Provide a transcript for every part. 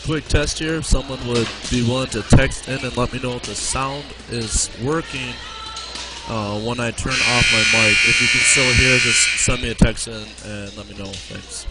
quick test here. If someone would be willing to text in and let me know if the sound is working when I turn off my mic. If you can still hear, just send me a text in and let me know. Thanks.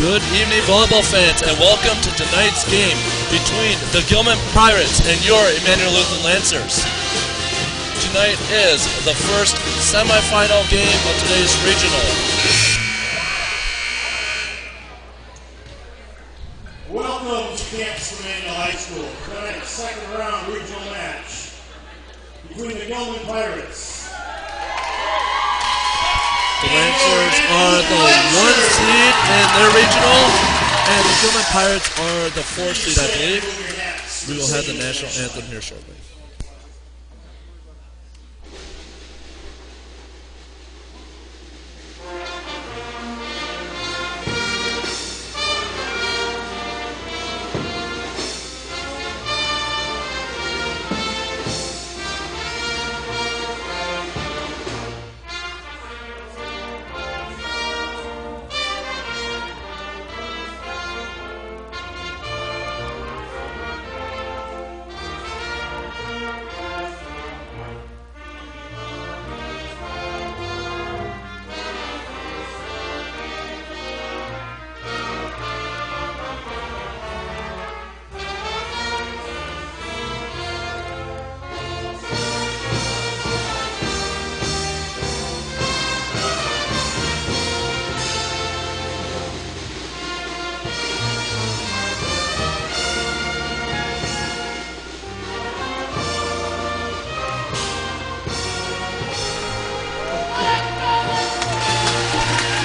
Good evening, volleyball fans, and welcome to tonight's game between the Gilman Pirates and your Emmanuel Lutheran Lancers. Tonight is the first semifinal game of today's regional. Welcome to Camp Semifinal High School. Tonight's second round regional match between the Gilman Pirates. The Lancers are the 1 seed in their regional, and the Gilman Pirates are the 4th seed, I believe. We will have the national anthem here shortly.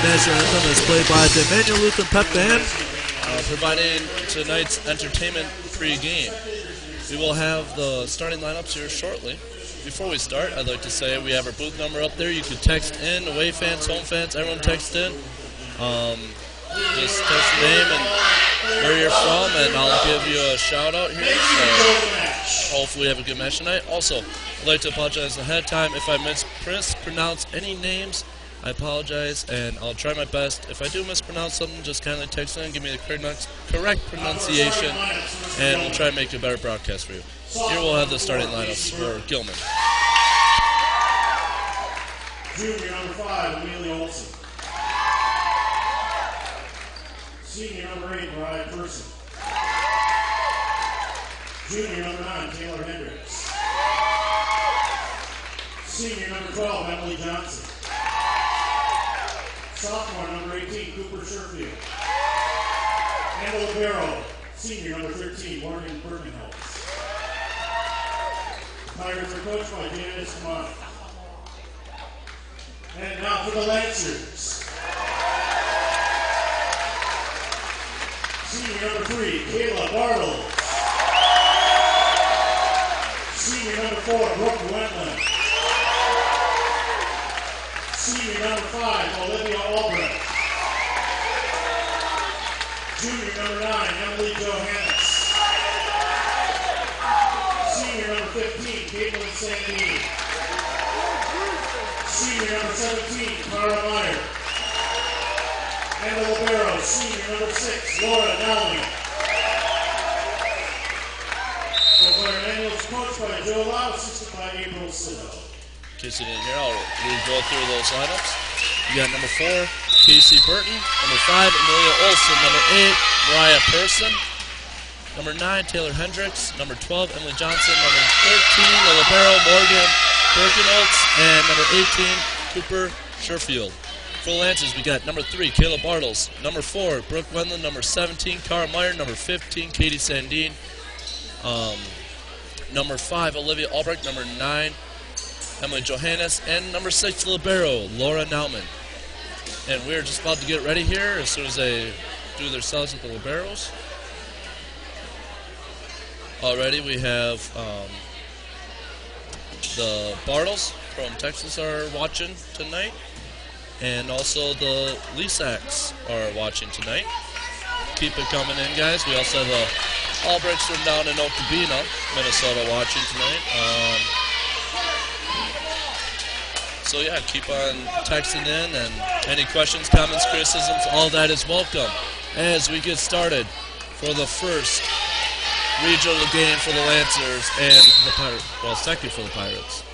national anthem is played by the Emmanuel Lutheran Pep Band. Providing tonight's entertainment pre-game. We will have the starting lineups here shortly. Before we start, I'd like to say we have our booth number up there. You can text in, away fans, home fans, everyone text in. Just text your name and where you're from, and I'll give you a shout out here. So hopefully we have a good match tonight. Also, I'd like to apologize ahead of time if I mispronounce any names. I apologize, and I'll try my best. If I do mispronounce something, just kindly text in, give me the correct pronunciation, and we'll try and make a better broadcast for you. Here we'll have the starting lineups for Gilman. Junior number 5, Amelia Olson. Senior number 8, Mariah Person. Junior number 9, Taylor Hendricks. Senior number 12, Emily Johnson. Sophomore number 18, Cooper Sherfield. And the libero, senior number 13, Morgan Bergenholtz. Pirates are coached by Janice Kamada. And now for the Lancers. Senior number 3, Kayla Bartles. Senior number 4, Brooke Wentland. Senior number 5, Olivia Albrecht. Junior number 9, Emily Johannes. Senior number 15, Caitlin Sandini. Senior number 17, Cara Meyer. And the libero, senior number 6, Laura Dowling. The player manual is coached by Joe Lau, assisted by April Siddle. Casey in here, we'll go through those lineups. You got number 4, Casey Burton. Number 5, Amelia Olson. Number 8, Mariah Person. Number 9, Taylor Hendricks. Number 12, Emily Johnson. Number 13, the libero, Morgan Bergenholtz. And number 18, Cooper Sherfield. For the Lancers, we got number 3, Kayla Bartles. Number 4, Brooke Wendland. Number 17, Cara Meyer. Number 15, Katie Sandine. Number 5, Olivia Albrecht. Number 9, Emily Johannes, and number 6, libero, Laura Nauman. And we're just about to get ready here as soon as they do their cells with the liberos. Already we have the Bartles from Texas are watching tonight, and also the Lisaks are watching tonight. Keep it coming in, guys. We also have the Albrechts from down in Okabena, Minnesota, watching tonight. So yeah, keep on texting in, and any questions, comments, criticisms, all that is welcome as we get started for the first regional game for the Lancers and the Pirates. Well, second for the Pirates.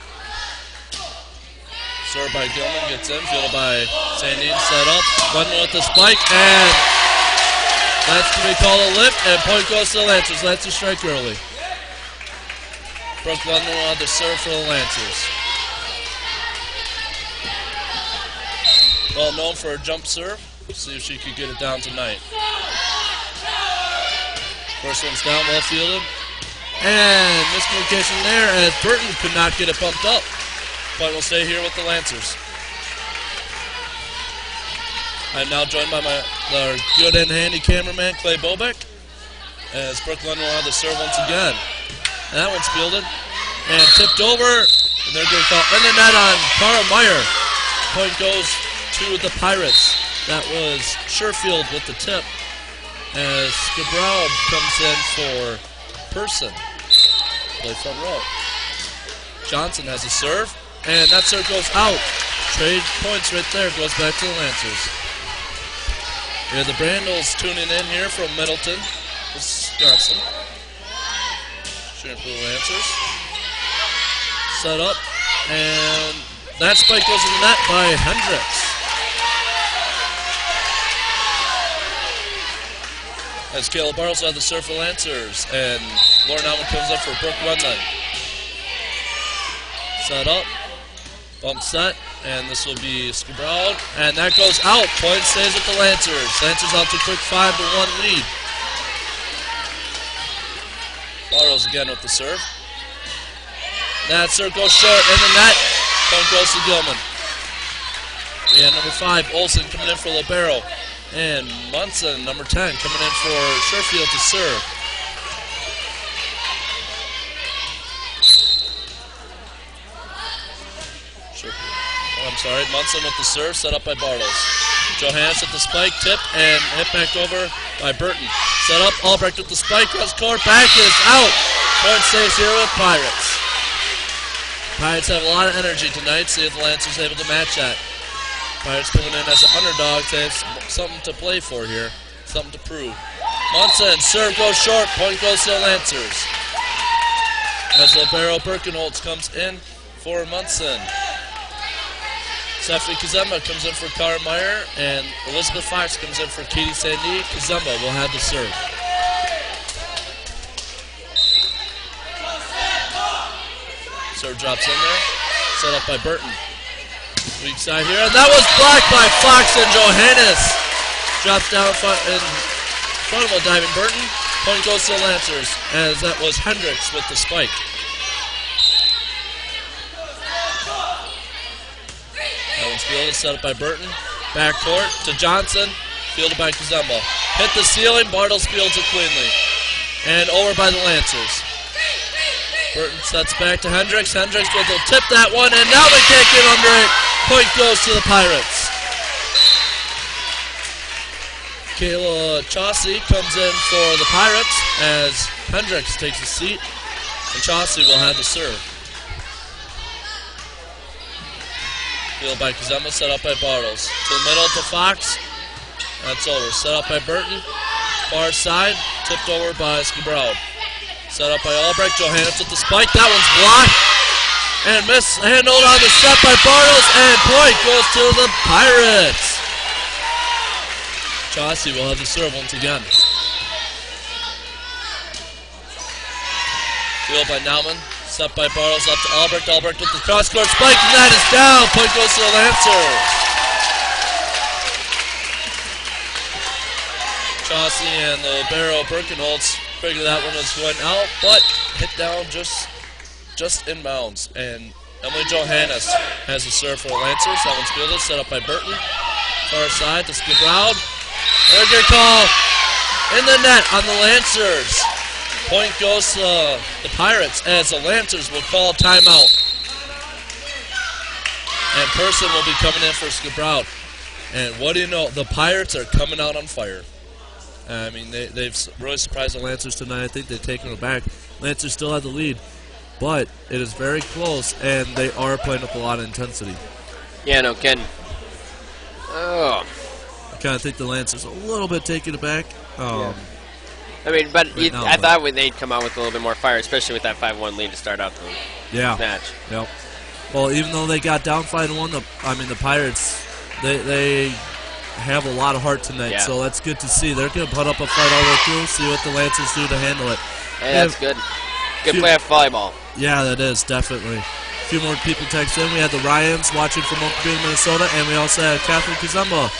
Served by Gilman, gets in, fielded by Sandine, set up, Wendland with the spike, and that's going to be called a lift, and point goes to the Lancers. Lancers strike early. Brooke Wendland on the serve for the Lancers. Well known for a jump serve. See if she could get it down tonight. First one's down, well fielded. And miscommunication there as Burton could not get it bumped up. Point will stay here with the Lancers. I'm now joined by our good and handy cameraman, Clay Bobeck, as Brooke Lund will have the serve once again. And that one's fielded and tipped over. And they're going to call in the net on Cara Meyer. Point goes to the Pirates. That was Sherfield with the tip as Skabrowd comes in for Person. Play front row. Johnson has a serve, and that serve goes out. Trade points right there, goes back to the Lancers. We have the Brandles tuning in here from Middleton, Wisconsin. Cheering for the Lancers. Set up, and that spike goes in the net by Hendricks. As Caleb Bartles have the serve for Lancers, and Lauren Allen comes up for Brooke Wendland. Set up, bump set, and this will be Skabrowd, and that goes out. Point stays with the Lancers. Lancers out to a quick 5-1 lead. Bartles again with the serve. That serve goes short in the net. Point goes to Gilman. We have number 5, Olsen, coming in for libero. And Munson, number 10, coming in for Sherfield to serve. Munson with the serve, set up by Bartles. Johannes with the spike, tip, and hit back over by Burton. Set up, Albrecht with the spike, cross court, back is out. Point stays here with Pirates. Pirates have a lot of energy tonight, see if the Lancers able to match that. Pirates coming in as an underdog, they have something to play for here, something to prove. Munson, serve goes short, point goes to the Lancers. As libero Birkenholtz comes in for Munson. Stephanie Kazemba comes in for Carmeyer, and Elizabeth Fox comes in for Katie Sandy. Kazemba will have the serve. Serve drops in there, set up by Burton. Weak side here, and that was blocked by Fox, and Johannes drops down in front of a diving Burton. Point goes to the Lancers, as that was Hendricks with the spike. That one's fielded, set up by Burton. Back court to Johnson, fielded by Kazemba. Hit the ceiling, Bartles fields it cleanly. And over by the Lancers. Burton sets back to Hendricks. Hendricks will tip that one, and now they can't get under it. Point goes to the Pirates. Kayla Chauncey comes in for the Pirates as Hendricks takes a seat, and Chauncey will have the serve. Fielded by Kazemba, set up by Bartles. To the middle to Fox. That's over. Set up by Burton. Far side, tipped over by Scabrod. Set up by Albrecht. Johannes with the spike. That one's blocked. And mishandled on the set by Bartles. And point goes to the Pirates. Chauncey will have the serve once again. Fielded by Nauman. Set by Bartles up to Albrecht. Albrecht with the cross-court spike. And that is down. Point goes to the Lancers. Chauncey and the libero Birkenholtz figured that one was going out, but hit down just inbounds. And Emily Johannes has the serve for the Lancers. That one's fielded, set up by Burton. Far side to Scabrod. They're going to call in the net on the Lancers. Point goes to the Pirates as the Lancers will call timeout. And Person will be coming in for Scabrod. And what do you know? The Pirates are coming out on fire. I mean, they've really surprised the Lancers tonight. I think they've taken it back. Lancers still have the lead, but it is very close, and they are playing up a lot of intensity. Yeah, no kidding. Oh. I kind of think the Lancers a little bit taking it back. Yeah. I mean, but I thought they'd come out with a little bit more fire, especially with that 5-1 lead to start out the match. Yep. Well, even though they got down 5-1, the Pirates, they have a lot of heart tonight, so that's good to see. They're going to put up a fight all the way through, see what the Lancers do to handle it. Hey, that's good. Good play of volleyball. Yeah, that is, definitely. A few more people text in. We had the Ryans watching from Oakville, Minnesota, and we also had Catherine Kazemba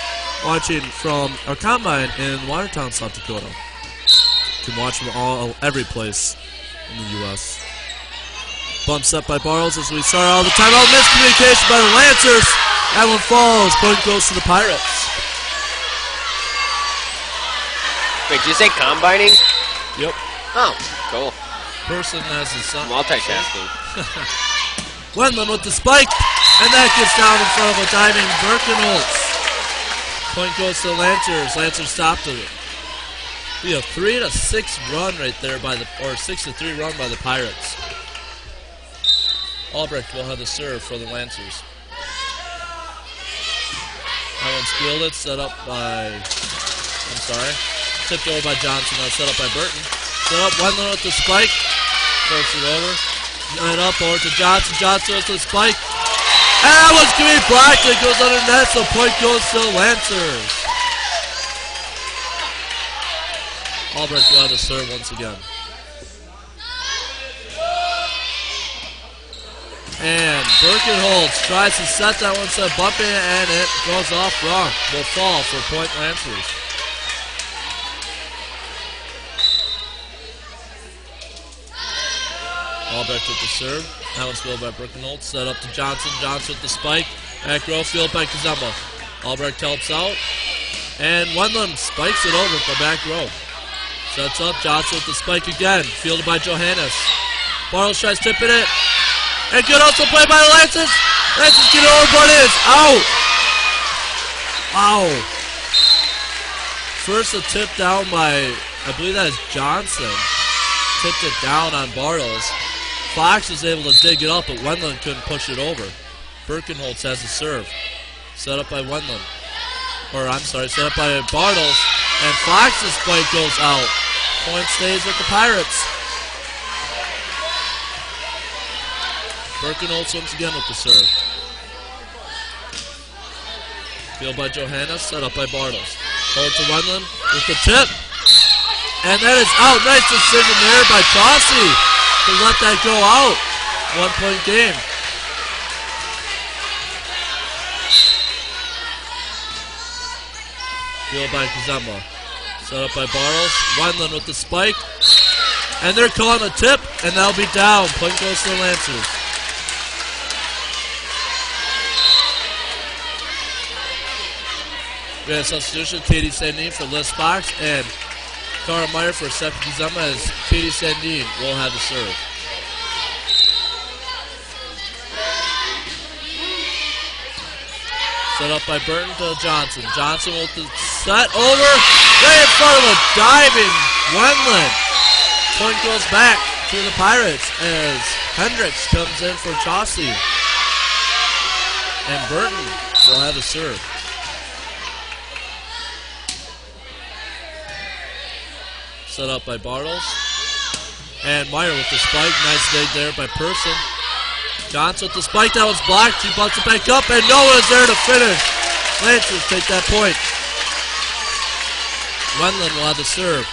watching from our combine in Watertown, South Dakota. You can watch from every place in the U.S. Bump set by Bartles as we start all the time. Oh, miscommunication by the Lancers. That one falls. Point goes to the Pirates. Wait, did you say combining? Yep. Oh, cool. Person has his son. Multitasking. Wendland with the spike, and that gets down in front of a diving Birkenholtz. Point goes to the Lancers. Lancers stopped it. We have 3-6 run right there or 6-3 run by the Pirates. Albrecht will have the serve for the Lancers. That one's fielded, set up by, tipped over by Johnson. Now set up by Burton. Set up, Wendland with the spike. Force it over. And up over to Johnson. Johnson with the spike. And that one's going to be blocked. It goes under net, so point goes to the Lancers. Albrecht will have the serve once again. And Birkenholtz tries to set that one, set bumping, and it goes off wrong. Will fall for point Lancers. Albrecht with the serve. That one's fielded by Birkenholtz. Set up to Johnson. Johnson with the spike. Back row, fielded by Kazema. Albrecht helps out. And Wendland spikes it over for back row. Sets up. Johnson with the spike again. Fielded by Johannes. Bartles tries tipping it. And good also played by the Lancers. Lancers get over, but it is out. Wow. First a tip down by, I believe that is Johnson. Tipped it down on Bartles. Fox was able to dig it up, but Wendland couldn't push it over. Birkenholtz has the serve. Set up by Wendland. Or, I'm sorry, set up by Bartles. And Fox's spike goes out. Point stays with the Pirates. Birkenholtz once again with the serve. Fielded by Johannes, set up by Bartles. Forward to Wendland with the tip. And that is out. Nice decision there by Chauncey to let that go out. 1 point game. Fielded by Kazema. Set up by Bartles. Wendland with the spike. And they're calling a tip, and that'll be down. Point goes to the Lancers. We have a substitution, Katie Sandine for Liz Fox, and Cara Meyer for Seth Kazema, as Katie Sandine will have the serve. Set up by Burton to Johnson. Johnson with the set over, right in front of a diving Wendland. Point goes back to the Pirates as Hendricks comes in for Chauncey. And Burton will have the serve. Set up by Bartles. And Meyer with the spike. Nice dig there by Person. Johnson with the spike. That was blocked. She bumps it back up, and no one is there to finish. Lancers take that point. Wendland will have the serve.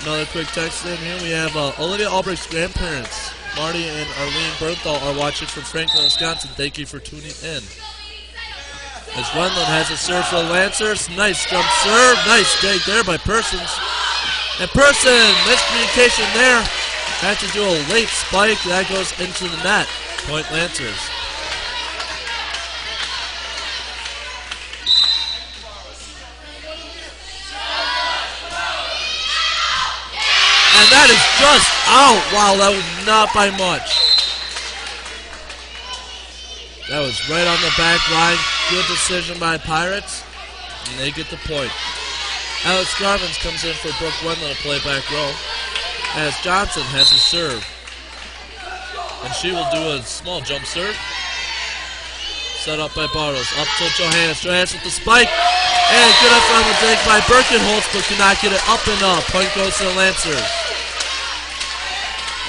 Another quick text in here. We have Olivia Albrecht's grandparents, Marty and Arlene Bernthal, are watching from Franklin, Wisconsin. Thank you for tuning in. As Wendland has a serve for the Lancers. Nice jump serve. Nice dig there by Persons. And Person, miscommunication there. Had to do a late spike. That goes into the net. Point Lancers. And that is just out. Wow, that was not by much. That was right on the back line. Good decision by Pirates. And they get the point. Alex Garvins comes in for Brooke Wendland to play back row. As Johnson has a serve. And she will do a small jump serve. Set up by Bartles. Up to Johannes. Johannes with the spike. And good up on the dig by Birkenholtz, but cannot get it up and up. Point goes to the Lancers.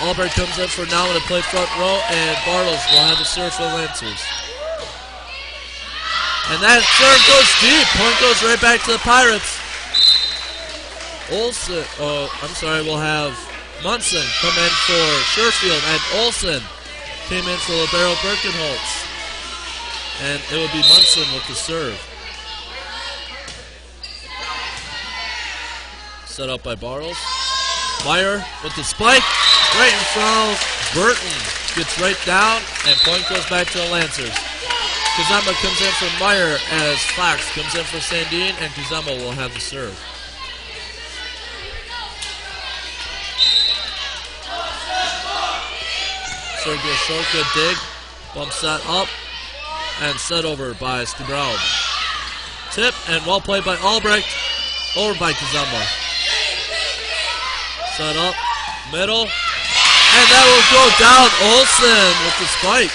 Albrecht comes in for now to play front row, and Bartles will have the serve for the Lancers. And that serve goes deep. Point goes right back to the Pirates. Olsen, we'll have Munson come in for Sherfield, and Olsen came in for Libero Birkenholtz. And it will be Munson with the serve. Set up by Bartles. Meyer with the spike, right in front of Burton. Gets right down, and point goes back to the Lancers. Kazema comes in for Meyer as Fox comes in for Sandine, and Kazema will have the serve. Serve goes short, good dig. Bumps that up, and set over by Skibrown. Tip, and well played by Albrecht, over by Kazema. Set up, middle, and that will go down. Olsen with the spike.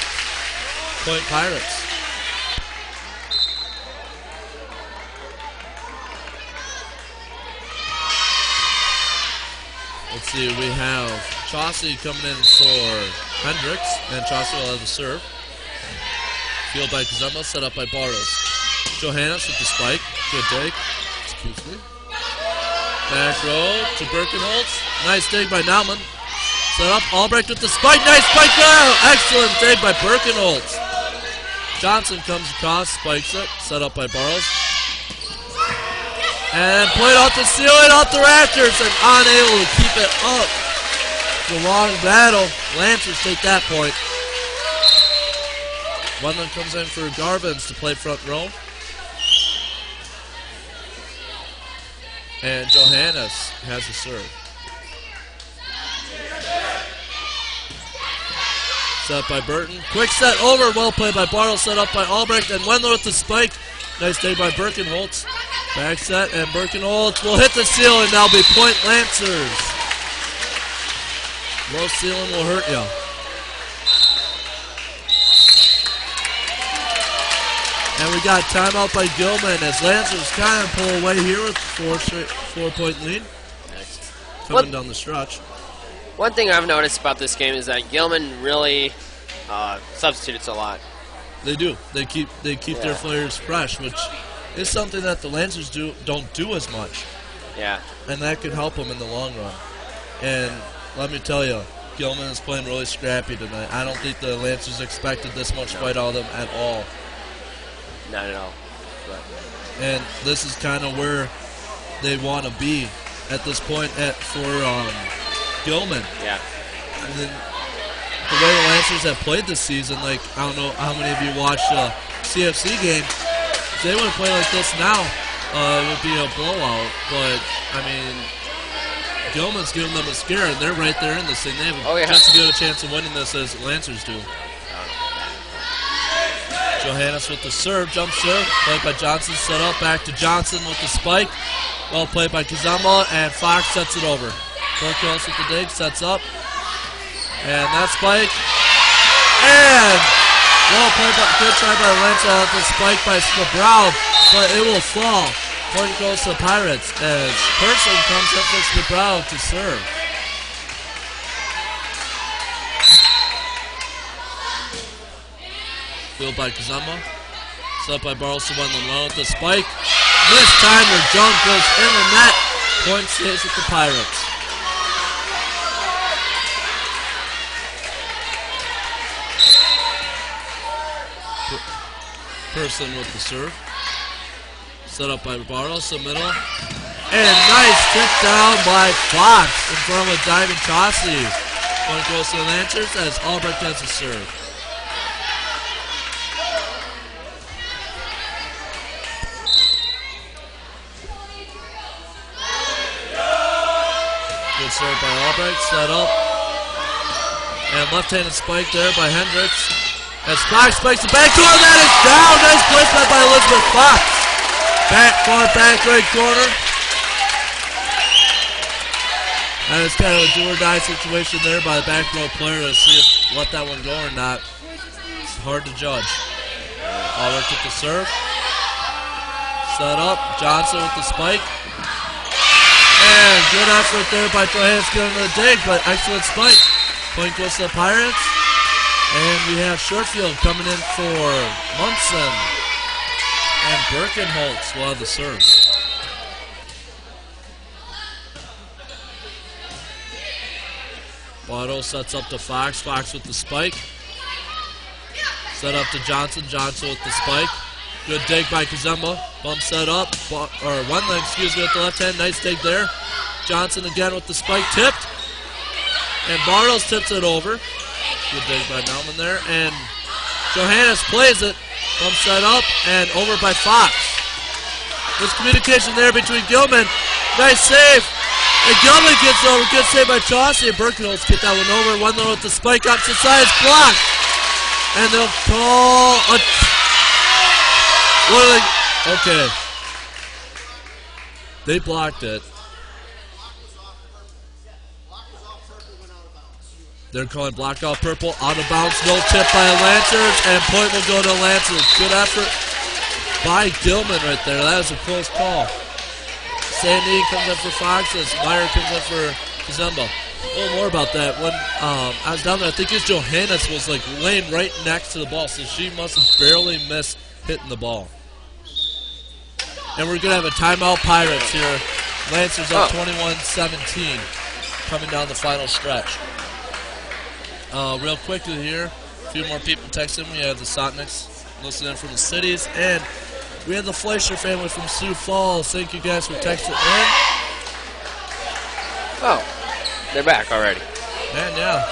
Point Pirates. Let's see, we have Chauncey coming in for Hendricks, and Chauncey will have the serve. Field by Kazema, set up by Bartles. Johannes with the spike. Good dig. Excuse me. Back row to Birkenholtz. Nice dig by Naumann. Set up, Albrecht with the spike. Nice spike there. Excellent dig by Birkenholtz. Johnson comes across, spikes it. Set up by Bartles. And played off the ceiling, off the rafters, and unable to keep it up. After a long battle, Lancers take that point. Wendland comes in for Garvins to play front row. And Johannes has the serve. Set by Burton. Quick set over. Well played by Bartle. Set up by Albrecht. And Wendler with the spike. Nice day by Birkenholtz. Back set. And Birkenholtz will hit the ceiling. That'll be point Lancers. Low ceiling will hurt you. And we got timeout by Gilman as Lancers kind of pull away here with 4-point lead. Coming down the stretch. One thing I've noticed about this game is that Gilman really substitutes a lot. They do. They keep their players fresh, which is something that the Lancers don't do as much. Yeah. And that could help them in the long run. And let me tell you, Gilman is playing really scrappy tonight. I don't think the Lancers expected this much fight out of them at all. Not at all. But. And this is kind of where they want to be at this point for Gilman. Yeah. And then the way the Lancers have played this season, like, I don't know how many of you watched a CFC game. If they would play like this now, it would be a blowout. But, I mean, Gilman's giving them a scare, and they're right there in this thing. They have just as good a chance of winning this as Lancers do. Johannes with the serve, jump serve, played by Johnson, set up, back to Johnson with the spike. Well played by Kazama, and Fox sets it over. Burkos with the dig, sets up. And that spike. And well played by, good try by Lenza with the spike by Skabrow, but it will fall. Point goes to Pirates as Person comes up with Skabrow to serve. Fielded by Kazama. Set up by Barlson Wendland with the spike. This time their jump goes in the net. Point stays with the Pirates. Person with the serve. Set up by Bartles, the middle. And nice kick down by Fox in front of a diving Tossie. Point goes to the Lancers as Albrecht has the serve. Good serve by Albrecht, set up. And left-handed spike there by Hendricks. As Fox spikes the back corner, that is down. Nice placement by Elizabeth Fox. Far back right corner. That is kind of a do-or-die situation there by the back row player to see if let that one go or not. It's hard to judge. Albrecht with the serve. Set up. Johnson with the spike. And good effort there by Johannes getting the dig, but excellent spike. Point goes to the Pirates. And we have Shortfield coming in for Munson. And Birkenholtz will have the serve. Botto sets up to Fox. Fox with the spike. Set up to Johnson. Johnson with the spike. Good dig by Kazemba. Bump set up. Or one leg, excuse me, with the left hand. Nice dig there. Johnson again with the spike. Tipped. And Bartles tips it over. Good dig by Nauman there. And Johannes plays it. Bump set up. And over by Fox. There's communication there between Gilman. Nice save. And Gilman gets over. Good save by Chauncey. And Birkenholtz get that one over. One with the spike up to the side. It's blocked. And they'll call a... What are they... Okay. They blocked it. They're calling block out purple. Out of bounds. No tip by Lancers. And point will go to Lancers. Good effort by Gilman right there. That was a close call. Sandy comes up for Fox as Meyer comes up for Kazemba. A little more about that. When I was down there, I think his Johannes was like laying right next to the ball, so she must have barely missed hitting the ball. And we're going to have a timeout Pirates here. Lancers up 21-17 coming down the final stretch. Real quickly here, a few more people texting. We have the Sotniks listening from the cities, and we have the Fleischer family from Sioux Falls. Thank you guys for texting in. Oh, they're back already. Man, yeah.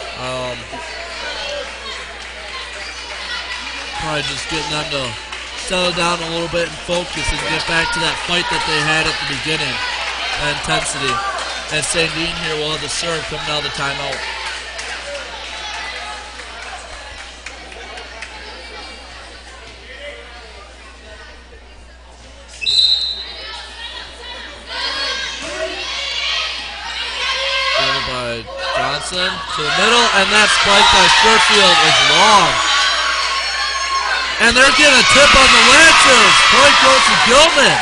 Probably just getting them to settle down a little bit and focus and get back to that fight that they had at the beginning. That intensity. And St. Dean here will have the serve coming out of the timeout. By Johnson to the middle, and that spike by Sherfield is long. And they're getting a tip on the Lancers. Point goes to Gilman.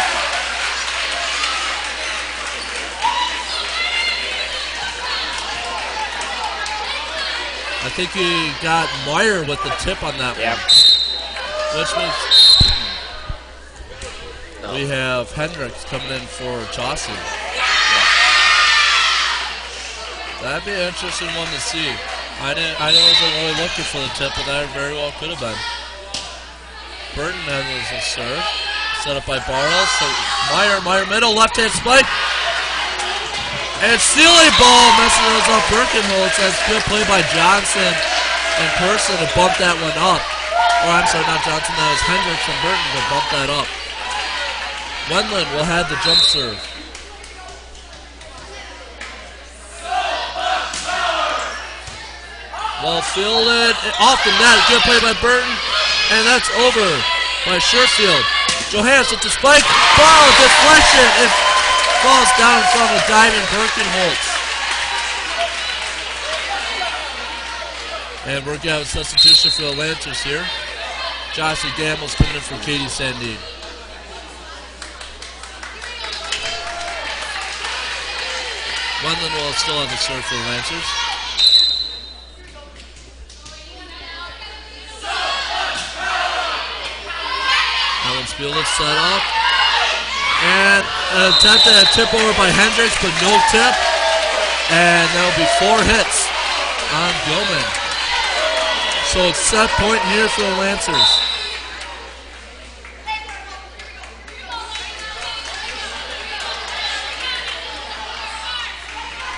I think he got Meyer with the tip on that one. Which means we have Hendricks coming in for Chaucer. That'd be an interesting one to see. I wasn't really looking for the tip, but that very well could have been. Burton has a serve. Set up by Bartles. So Meyer middle, left-hand spike. And stealing ball messing those up. Birkenholtz. That's good play by Johnson in person to bump that one up. Or I'm sorry, not Johnson. That was Hendricks and Burton to bump that up. Wendland will have the jump serve. Well fielded, off the net, good play by Burton, and that's over by Sherfield. Johannes with the spike, ball deflection, it falls down in front of diving Birkenholtz. And we're going to have a substitution for the Lancers here. Joshua Gamble's coming in for Katie Sandine. Wendland will still have the serve for the Lancers. Fielded, set up, and an attempt at a tip over by Hendricks, but no tip, and that'll be 4 hits on Gilman. So it's set point here for the Lancers.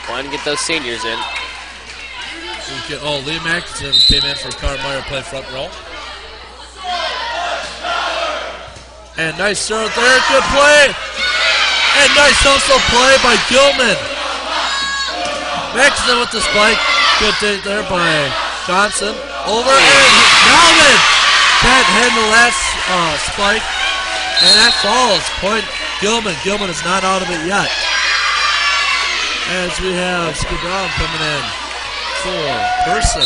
Want to get those seniors in. Liam Atkinson came in for Carter Meyer, play front row. And nice serve there, good play. And nice hustle play by Gilman. Maxson with the spike. Good take there by Johnson. Over and Melvin can't handle that spike. And that falls. Point Gilman. Gilman is not out of it yet. As we have Scoot Brown coming in for Person.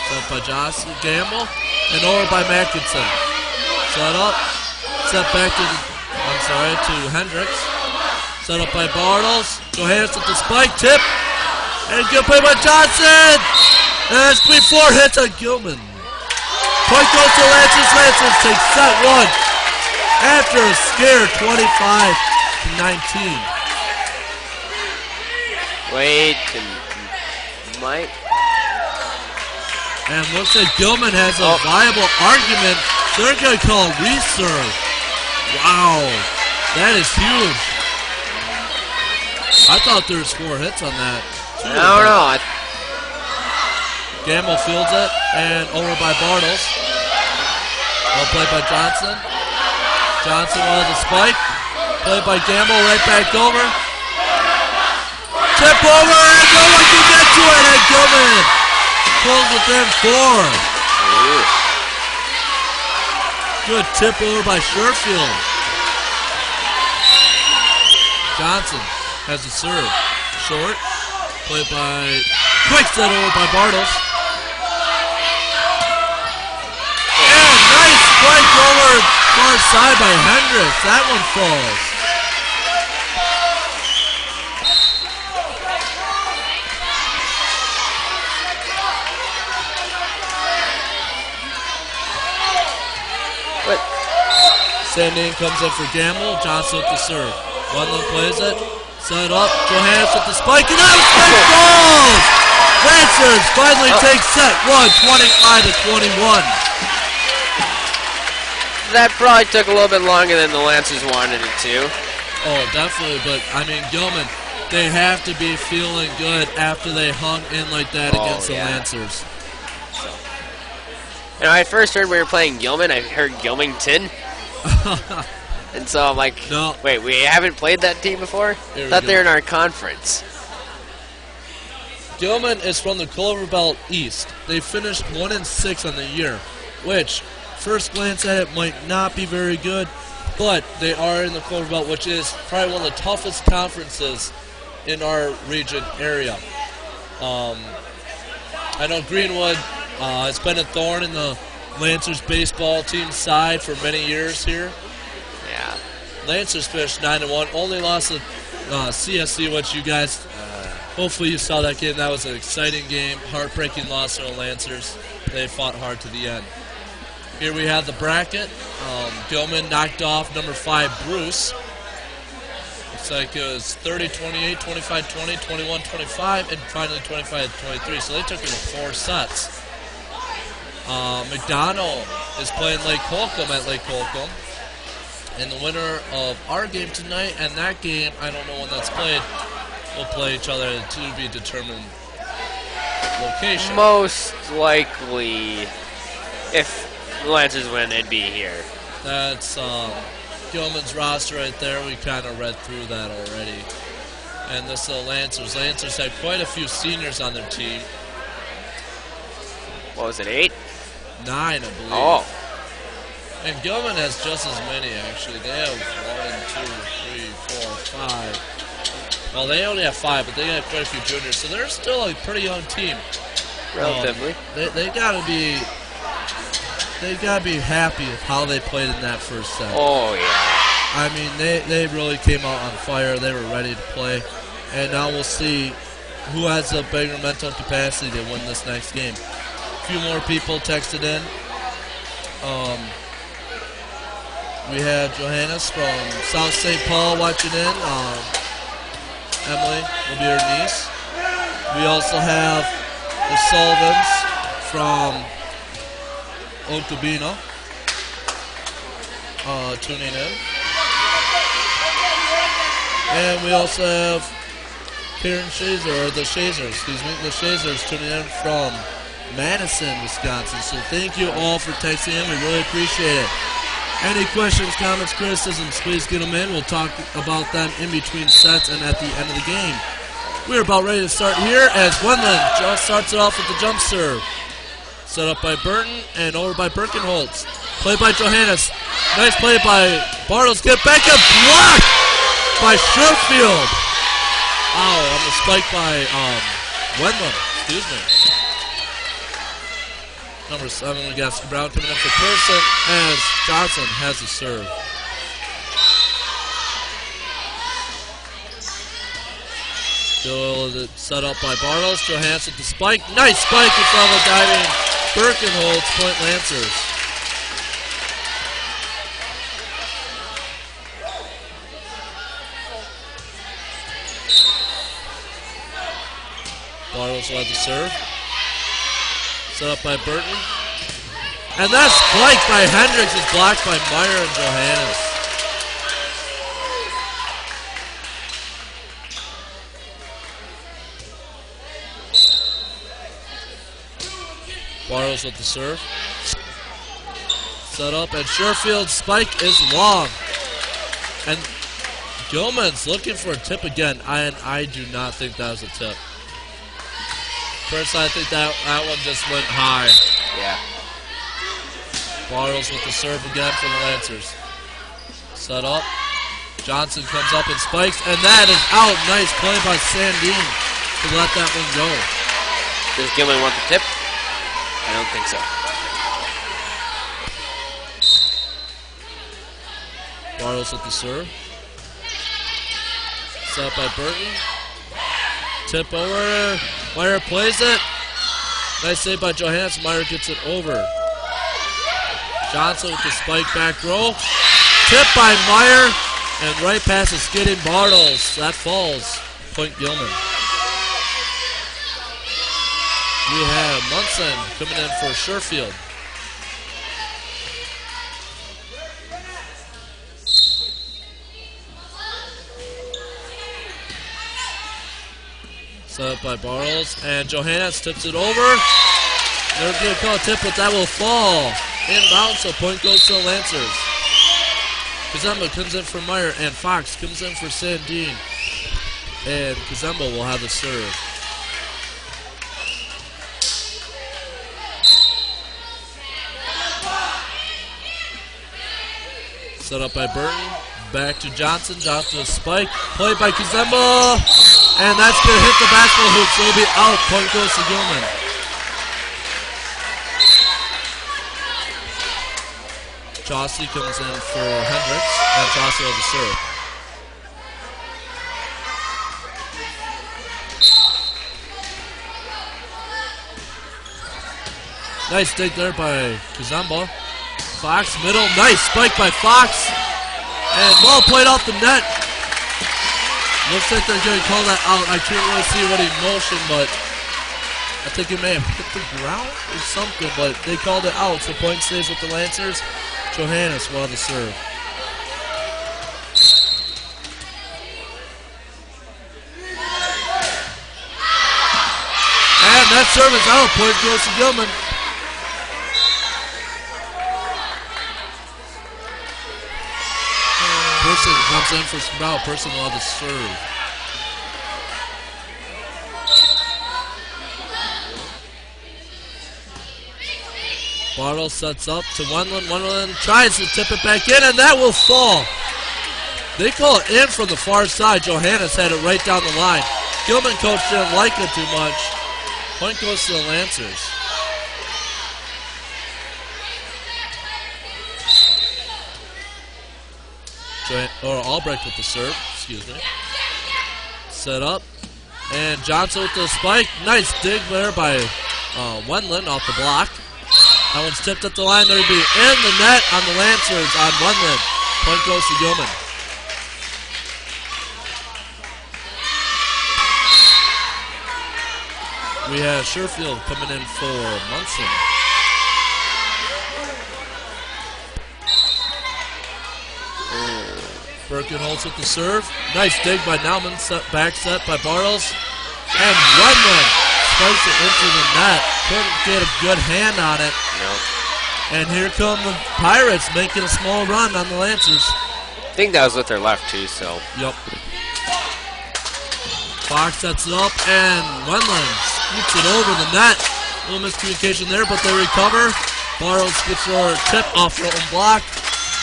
Set by Johnson, Gamble. And over by Mackinson. Set up. Set back to Hendricks. Set up by Bartles. Johannes with the spike tip. And good play by Johnson. And that's 4 hits on Gilman. Point goes to Lancers. Lancers take set 1. After a scare 25-19. Wait, Mike. And looks like Gilman has a viable argument. They're going to call reserve. Wow, that is huge. I thought there was 4 hits on that. I don't know. Gamble fields it, and over by Bartles. Well played by Johnson. Johnson with a spike. Played by Gamble, right back over. Tip over, and no one can get to it, and Gilman pulls within 4. Good tip over by Sherfield. Johnson has a serve. Short. Played by... Quick set over by Bartles. And nice spike over far side by Hendricks. That one falls. Sandine comes in for Gamble. Johnson with the serve. Wendland plays it. Set up. Johannes with the spike. And that spike falls! Lancers finally take set 1, 25-21. That probably took a little bit longer than the Lancers wanted it to. Oh, definitely. But, I mean, Gilman, they have to be feeling good after they hung in like that against the Lancers. You know, I first heard we were playing Gilman. I heard Gilmington. And so I'm like, no. Wait, we haven't played that team before? Thought they were in our conference. Gilman is from the Clover Belt East. They finished 1-6 on the year, which, first glance at it, might not be very good, but they are in the Clover Belt, which is probably one of the toughest conferences in our region area. I know Greenwood has been a thorn in the Lancers baseball team's side for many years here. Yeah. Lancers finished 9-1, only lost to CSC, which you guys, hopefully you saw that game. That was an exciting game, heartbreaking loss to the Lancers. They fought hard to the end. Here we have the bracket. Gilman knocked off number 5, Bruce. Looks like it was 30-28, 25-20, 21-25, and finally 25-23. So they took it in 4 sets. McDonald is playing Lake Holcomb at Lake Holcomb. And the winner of our game tonight and that game, I don't know when that's played, will play each other to be determined location. Most likely, if the Lancers win, it'd be here. That's Gilman's roster right there. We kind of read through that already. And this is the Lancers. Lancers had quite a few seniors on their team. What was it, 8? 9, I believe. Oh. And Gilman has just as many, actually. They have 1, 2, 3, 4, 5. Well, they only have 5, but they got quite a few juniors. So they're still a pretty young team. Relatively. They gotta be happy with how they played in that first set. Oh, yeah. I mean, they really came out on fire. They were ready to play. And now we'll see who has the bigger mental capacity to win this next game. A few more people texted in. We have Johannes from South St. Paul watching in. Emily will be her niece. We also have the Sullivans from Okabena tuning in. And we also have Karen Shazer, or the Shazers tuning in from Madison, Wisconsin. So thank you all for texting in. We really appreciate it. Any questions, comments, criticisms, please get them in. We'll talk about them in between sets and at the end of the game. We're about ready to start here as Wendland just starts it off with the jump serve. Set up by Burton and over by Birkenholtz. Play by Johannes. Nice play by Bartles. Get back and blocked by Sherfield. Ow, on the spike by Wendland. Excuse me. Number 7, we got Brown coming up for Pearson as Johnson has the serve. Still set up by Bartles. Johansson the spike. Nice spike in front of a diving Birkenholtz. Point Lancers. Bartles will have the serve. Set up by Burton. And that spike by Hendricks is blocked by Meyer and Johannes. Bartles with the serve. Set up, and Sherfield's spike is long. And Gilman's looking for a tip again, and I do not think that was a tip. Personally, I think that one just went high. Yeah. Bartles with the serve again for the Lancers. Set up. Johnson comes up and spikes, and that is out. Nice play by Sandine to let that one go. Does Gilman want the tip? I don't think so. Bartles with the serve. Set up by Burton. Tip over. Meyer plays it. Nice save by Johansson. Meyer gets it over. Johnson with the spike back row. Tip by Meyer. And right past the skidding Bartles. That falls. Point Gilman. We have Munson coming in for Sherfield. Set up by Bartles, and Johannes tips it over. They're going to call a tip, but that will fall. Inbound, so point goes to the Lancers. Kazemba comes in for Meyer, and Fox comes in for Sandine. And Kazemba will have the serve. Set up by Burton. Back to Johnson. Johnson to spike. Played by Kazemba. And that's going to hit the basketball hoop, so it'll be out. Point goes to Gilman. Chauncey comes in for Hendricks, and Chauncey has a serve. Nice dig there by Kazemba. Fox, middle, nice spike by Fox. And ball played off the net. Looks like they're going to call that out. I can't really see what he motioned, but I think it may have hit the ground or something, but they called it out, so point stays with the Lancers. Johannes will have the serve. And that serve is out. Point goes to Gilman. Person comes in for Sprout. Person will have the serve. Bartle sets up to Wendland. Wendland tries to tip it back in, and that will fall. They call it in from the far side. Johannes had it right down the line. Gilman coach didn't like it too much. Point goes to the Lancers. Albrecht with the serve. Excuse me. Set up. And Johnson with the spike. Nice dig there by Wendland off the block. That one's tipped at the line. They'll be in the net on the Lancers on Wendland. Point goes to Gilman. We have Sherfield coming in for Munson. Birkenholtz with the serve. Nice dig by Nauman. Back set by Bartles. And Wendland spikes it into the net. Couldn't get a good hand on it. Nope. And here come the Pirates making a small run on the Lancers. I think that was with their left too, so. Yep. Fox sets it up, and Wendland scoops it over the net. A little miscommunication there, but they recover. Bartles gets their tip off the own block.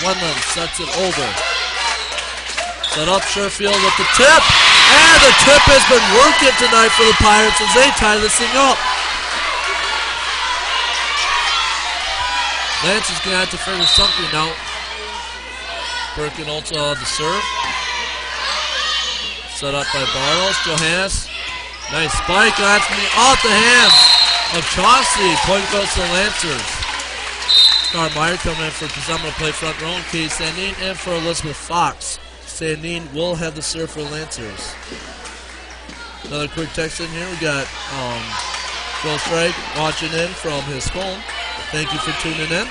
Wendland sets it over. Set up Sherfield with the tip. And the tip has been working tonight for the Pirates as they tie this thing up. Lance is going to have to figure something out. Birkenholtz on the serve. Set up by Bartles. Johannes. Nice spike. That's me off the hands of Chauncey. Point goes to the Lancers. Carmeyer coming in for Kazemba to play front row. Katie Sandine and for Elizabeth Fox. Sandine will have the serve for Lancers. Another quick text in here. We got Phil Strike watching in from his phone. Thank you for tuning in.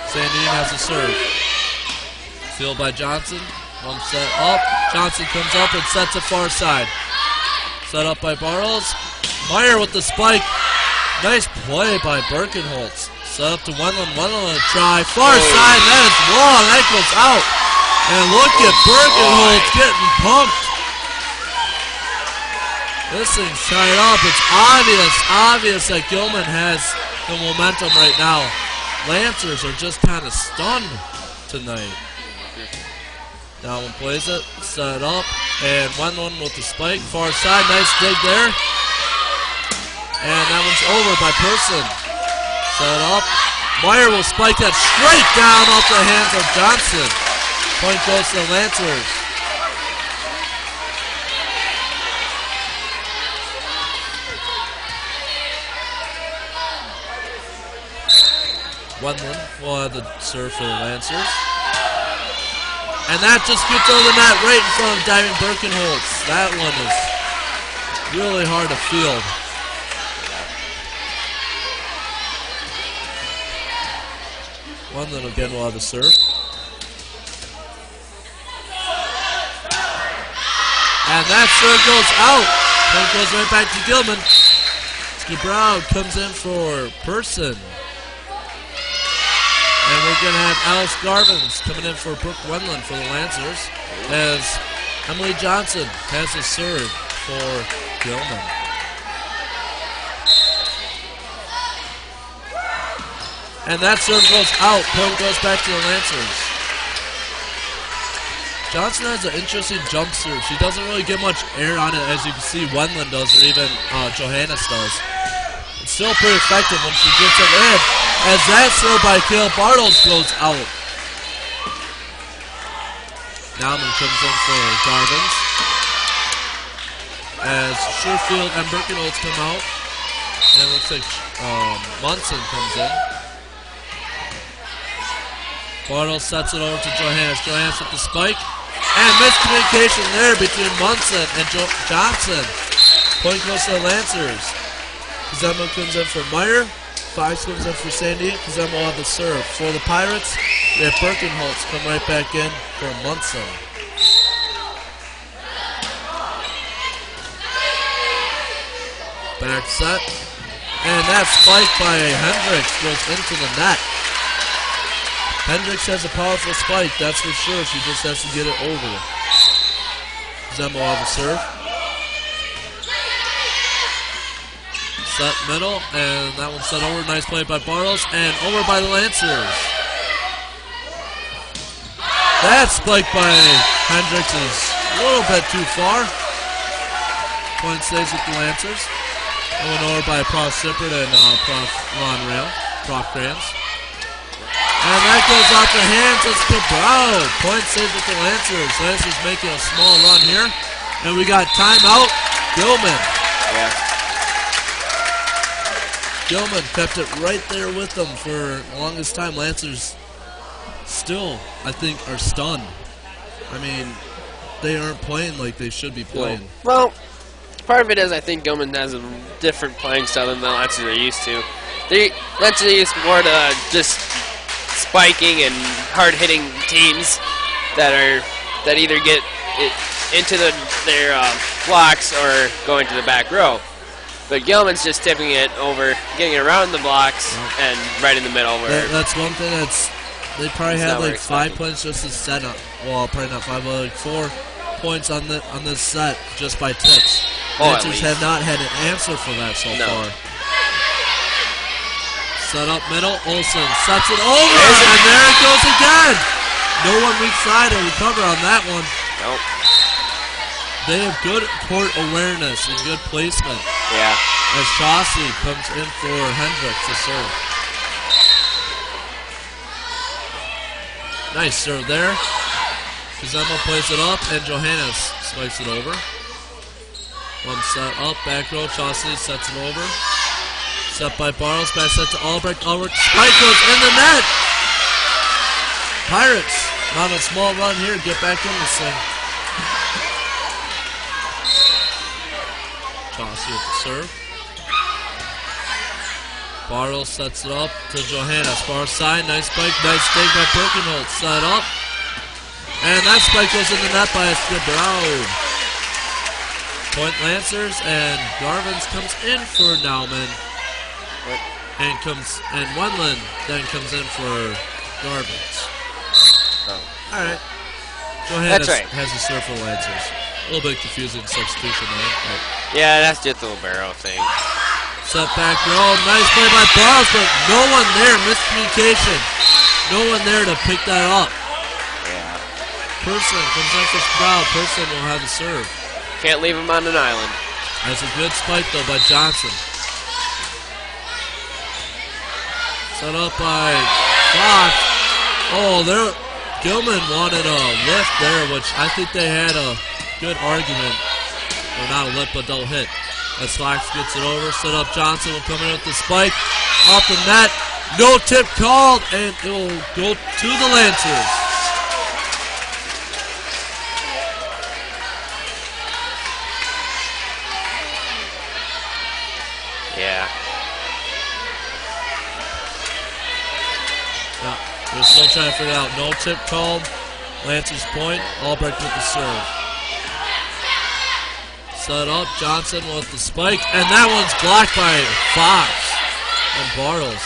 Sandine has the serve. Fielded by Johnson. One set up. Johnson comes up and sets it far side. Set up by Bartles. Meyer with the spike. Nice play by Birkenholtz. Set up to Wendland. Wendland to try. Far side. That is long. That goes out. And look at Birkenholtz getting pumped. This thing's tied up. It's obvious that Gilman has the momentum right now. Lancers are just kind of stunned tonight. Now one plays it. Set up. And Wendland with the spike. Far side. Nice dig there. And that one's over by Person. Set up. Meyer will spike that straight down off the hands of Johnson. Point goes to the Lancers. Wendland will have the serve for the Lancers. And that just gets over the net right in front of diving Birkenholtz. That one is really hard to field. Wendland again will have the serve. And that serve goes out. Point goes right back to Gilman. Brown comes in for Person. And we're going to have Alice Garvins coming in for Brooke Wendland for the Lancers, as Emily Johnson has a serve for Gilman. And that serve goes out. Point goes back to the Lancers. Johnson has an interesting jump serve. She doesn't really get much air on it, as you can see Wendland does, or even Johannes does. It's still pretty effective when she gets it in, as that serve by Kale Bartles goes out. Nauman comes in for Garvins, as Sherfield and Birkenholtz come out, and it looks like Munson comes in. Bartles sets it over to Johannes. Johannes with the spike. And miscommunication there between Munson and Johnson. Point goes to the Lancers. Kazemo comes in for Meyer. Fox comes in for Sandy. Kazemo will have the serve. For the Pirates, we have Birkenholtz come right back in for Munson. Back set. And that spike by Hendricks goes into the net. Hendricks has a powerful spike, that's for sure. She just has to get it over. Zemmo on the serve. Set middle, and that one's set over. Nice play by Bartles, and over by the Lancers. That spike by Hendricks is a little bit too far. Point stays with the Lancers. That went over by Prof. Sippert and Prof. Ron Rail, Prof. Grants. And that goes off the hands of Cabral. Point saved with the Lancers. Lancers making a small run here. And we got timeout. Gilman. Yeah. Gilman kept it right there with them for the longest time. Lancers still, I think, are stunned. I mean, they aren't playing like they should be playing. Well, part of it is I think Gilman has a different playing style than the Lancers are used to. The Lancers are used more to just spiking and hard-hitting teams that either get it into their blocks or going to the back row. But Gilman's just tipping it over, getting it around the blocks and right in the middle. Where that's one thing they probably had like 5 points just to set up. Well, probably not 5, but like 4 points on this set just by tips. Lancers have not had an answer for that so far. Set up middle, Olsen sets it over, and there it goes again. No one weak side to recover on that one. Nope. They have good court awareness and good placement. Yeah. As Chauncey comes in for Hendricks to serve. Nice serve there. Kazemo plays it up, and Johannes spikes it over. One set up, back row, Chauncey sets it over. Set by Bartles, back set to Albrecht. Albrecht, spike goes in the net. Pirates on a small run here, get back in this thing. Chauncey with the serve. Bartles sets it up to Johannes. Far side, nice spike, nice dig by Birkenholtz. Set up. And that spike goes in the net by Escobar. Point Lancers, and Garvins comes in for Nauman. And Wendland then comes in for Garvins. Alright. Johannes has a serve for the Lancers. A little bit confusing substitution there. Yeah, that's just a little barrel thing. Set back row. Nice play by Bartles, but no one there. Miscommunication. No one there to pick that up. Yeah. Person comes in for Sproul. Person will have the serve. Can't leave him on an island. That's a good spike, though, by Johnson. Set up by Fox. Oh, there. Gilman wanted a lift there, which I think they had a good argument. Or not a lift, but they'll hit. As Fox gets it over, set up Johnson will come in with the spike. Off the net. No tip called, and it will go to the Lancers. Yeah. We're still trying to figure out. No tip called. Lancers point. Albrecht with the serve. Set up, Johnson with the spike, and that one's blocked by Fox and Bartles.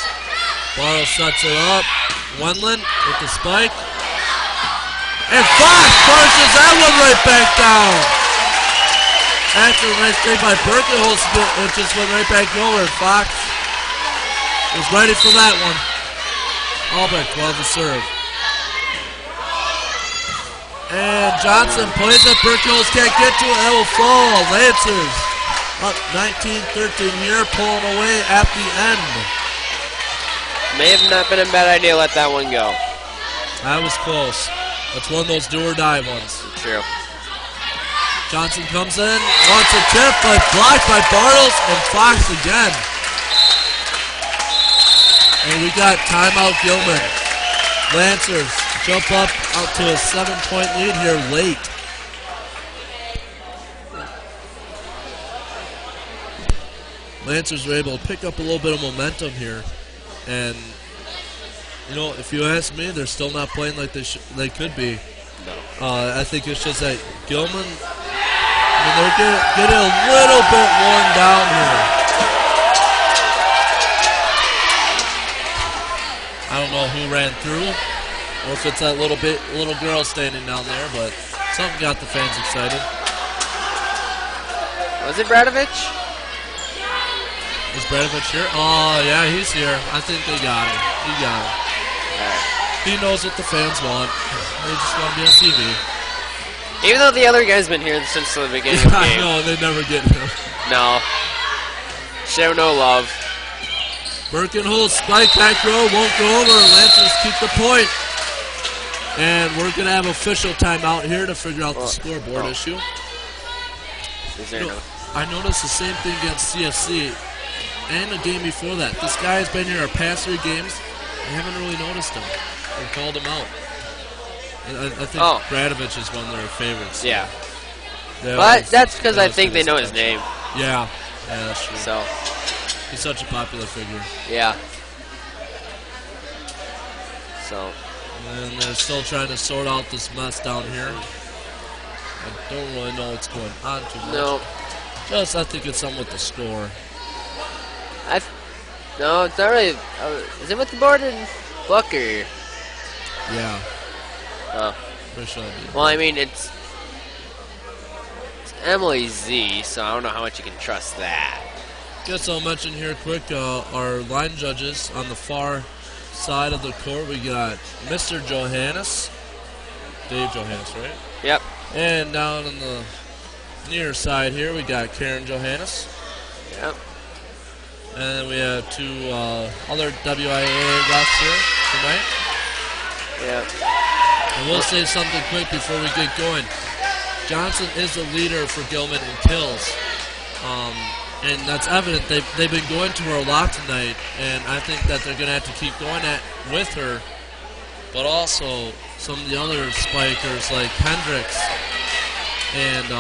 Bartles sets it up. Wendland with the spike. And Fox punches that one right back down. After a nice play by Birkenholz, it just went right back nowhere. Fox was ready for that one. Albrecht will have the serve. And Johnson plays it. Birkenholz can't get to it. That will fall. Lancers up 19-13 here, pulling away at the end. May have not been a bad idea to let that one go. That was close. That's one of those do or die ones. True. Johnson comes in, wants a tip, but blocked by Bartles and Fox again. And we got timeout Gilman. Lancers jump up out to a 7-point lead here late. Lancers were able to pick up a little bit of momentum here. And, you know, if you ask me, they're still not playing like they could be. No. I think it's just that Gilman, I mean, they're getting a little bit worn down here. I don't know who ran through, or if it's that little girl standing down there, but something got the fans excited. Was it Bradovich? Is Bradovich here? Oh, yeah, he's here. I think they got him. He got him. He knows what the fans want. They just want to be on TV. Even though the other guy's been here since the beginning of the game. I know, they never get him. No. Show no love. Birkenholz, spike back row, won't go over. Lancers keep the point. And we're going to have official timeout here to figure out the scoreboard issue. Is there no? I noticed the same thing against CFC and the game before that. This guy has been here our past 3 games. I haven't really noticed him or called him out. I think Bradovich is one of their favorites. Yeah. But that's because I think they know his name. Yeah, that's true. So he's such a popular figure. Yeah. So. And they're still trying to sort out this mess down here. I don't really know what's going on too much. No. Just, I think it's something with the score. No, it's not really. Is it with the board and Bucker? Yeah. Oh. Pretty sure Well, I mean, it's Emily Z, so I don't know how much you can trust that. Guess I'll mention here quick our line judges on the far side of the court. We got Mr. Johannes, Dave Johannes, right? Yep. And down on the near side here, we got Karen Johannes. Yep. And then we have 2 other WIAA refs here tonight. Yep. And we'll say something quick before we get going. Johnson is the leader for Gilman in kills. And that's evident. They've been going to her a lot tonight, and I think that they're going to have to keep going with her. But also, some of the other spikers like Hendricks and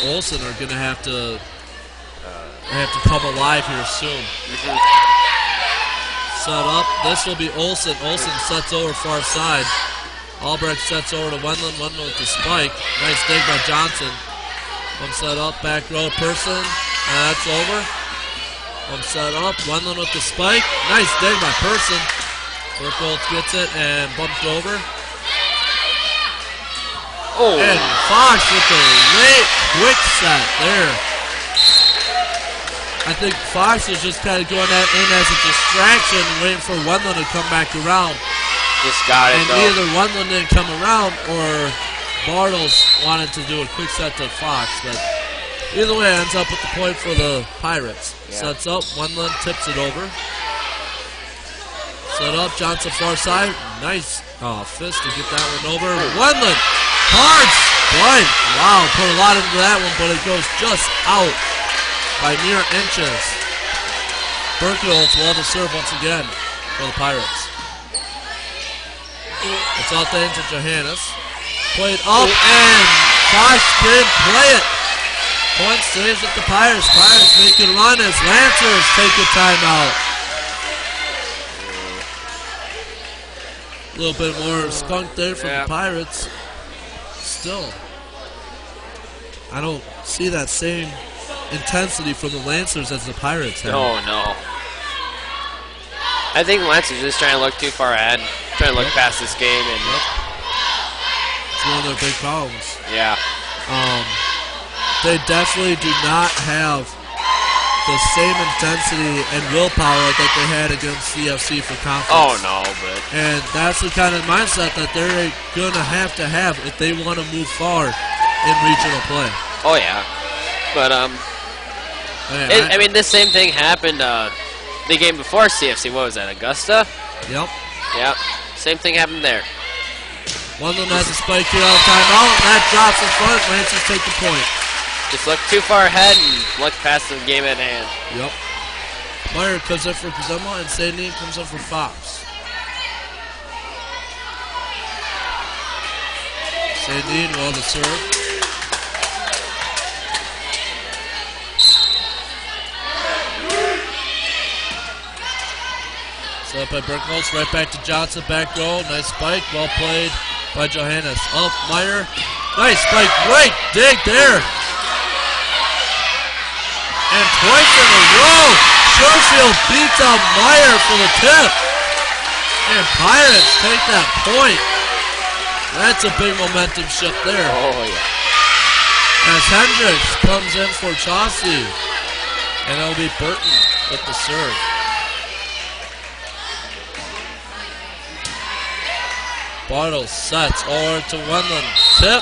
Olsen are going to have to come alive here soon. Set up. This will be Olsen. Olsen sets over far side. Albrecht sets over to Wendland. Wendland with the spike. Nice dig by Johnson. One set up, back row person. And that's over. One set up. Wendland with the spike. Nice dig by person. Birkenholz gets it and bumped over. Oh. And Fox with the late quick set there. I think Fox is just kind of going in as a distraction, waiting for Wendland to come back around. Just got it, and though. either Wendland didn't come around or Bartles wanted to do a quick set to Fox. But either way, ends up with the point for the Pirates. Yeah. Sets up, Wendland tips it over. Set up, Johnson far side. Nice fist to get that one over. Wendland, hard spike. Wow, put a lot into that one, but it goes just out by mere inches. Birkenholz will have the serve once again for the Pirates. It's out there into Johannes. Played up and Fox didn't play it. Point stays with the Pirates. Pirates make a run as Lancers take a timeout. A little bit more spunk there from the Pirates. Still. I don't see that same intensity from the Lancers as the Pirates have. No. I think Lancers just trying to look too far ahead, trying to look past this game, and it's one of their big problems. Yeah. They definitely do not have the same intensity and willpower that they had against CFC for conference. Oh no, but and that's the kind of mindset that they're gonna have if they want to move far in regional play. Oh yeah, but I mean, this same thing happened the game before CFC. What was that, Augusta? Yep. Yep. Same thing happened there. One of them has a spike here on timeout, and that drops in front. Lancers take the point. Just look too far ahead and look past the game at hand. Yep. Meyer comes in for Kazema, and Sandine comes in for Fox. Sandine will have the serve. Set up by Birkenholtz, right back to Johnson, back row, nice spike, well played by Johannes. Up, Meyer, nice spike, great dig there. And twice in a row, Sherfield beats out Meyer for the tip. And Pirates take that point. That's a big momentum shift there. Oh yeah. As Hendricks comes in for Chauncey. And it'll be Burton with the serve. Bartles sets over to Wendland. Tip.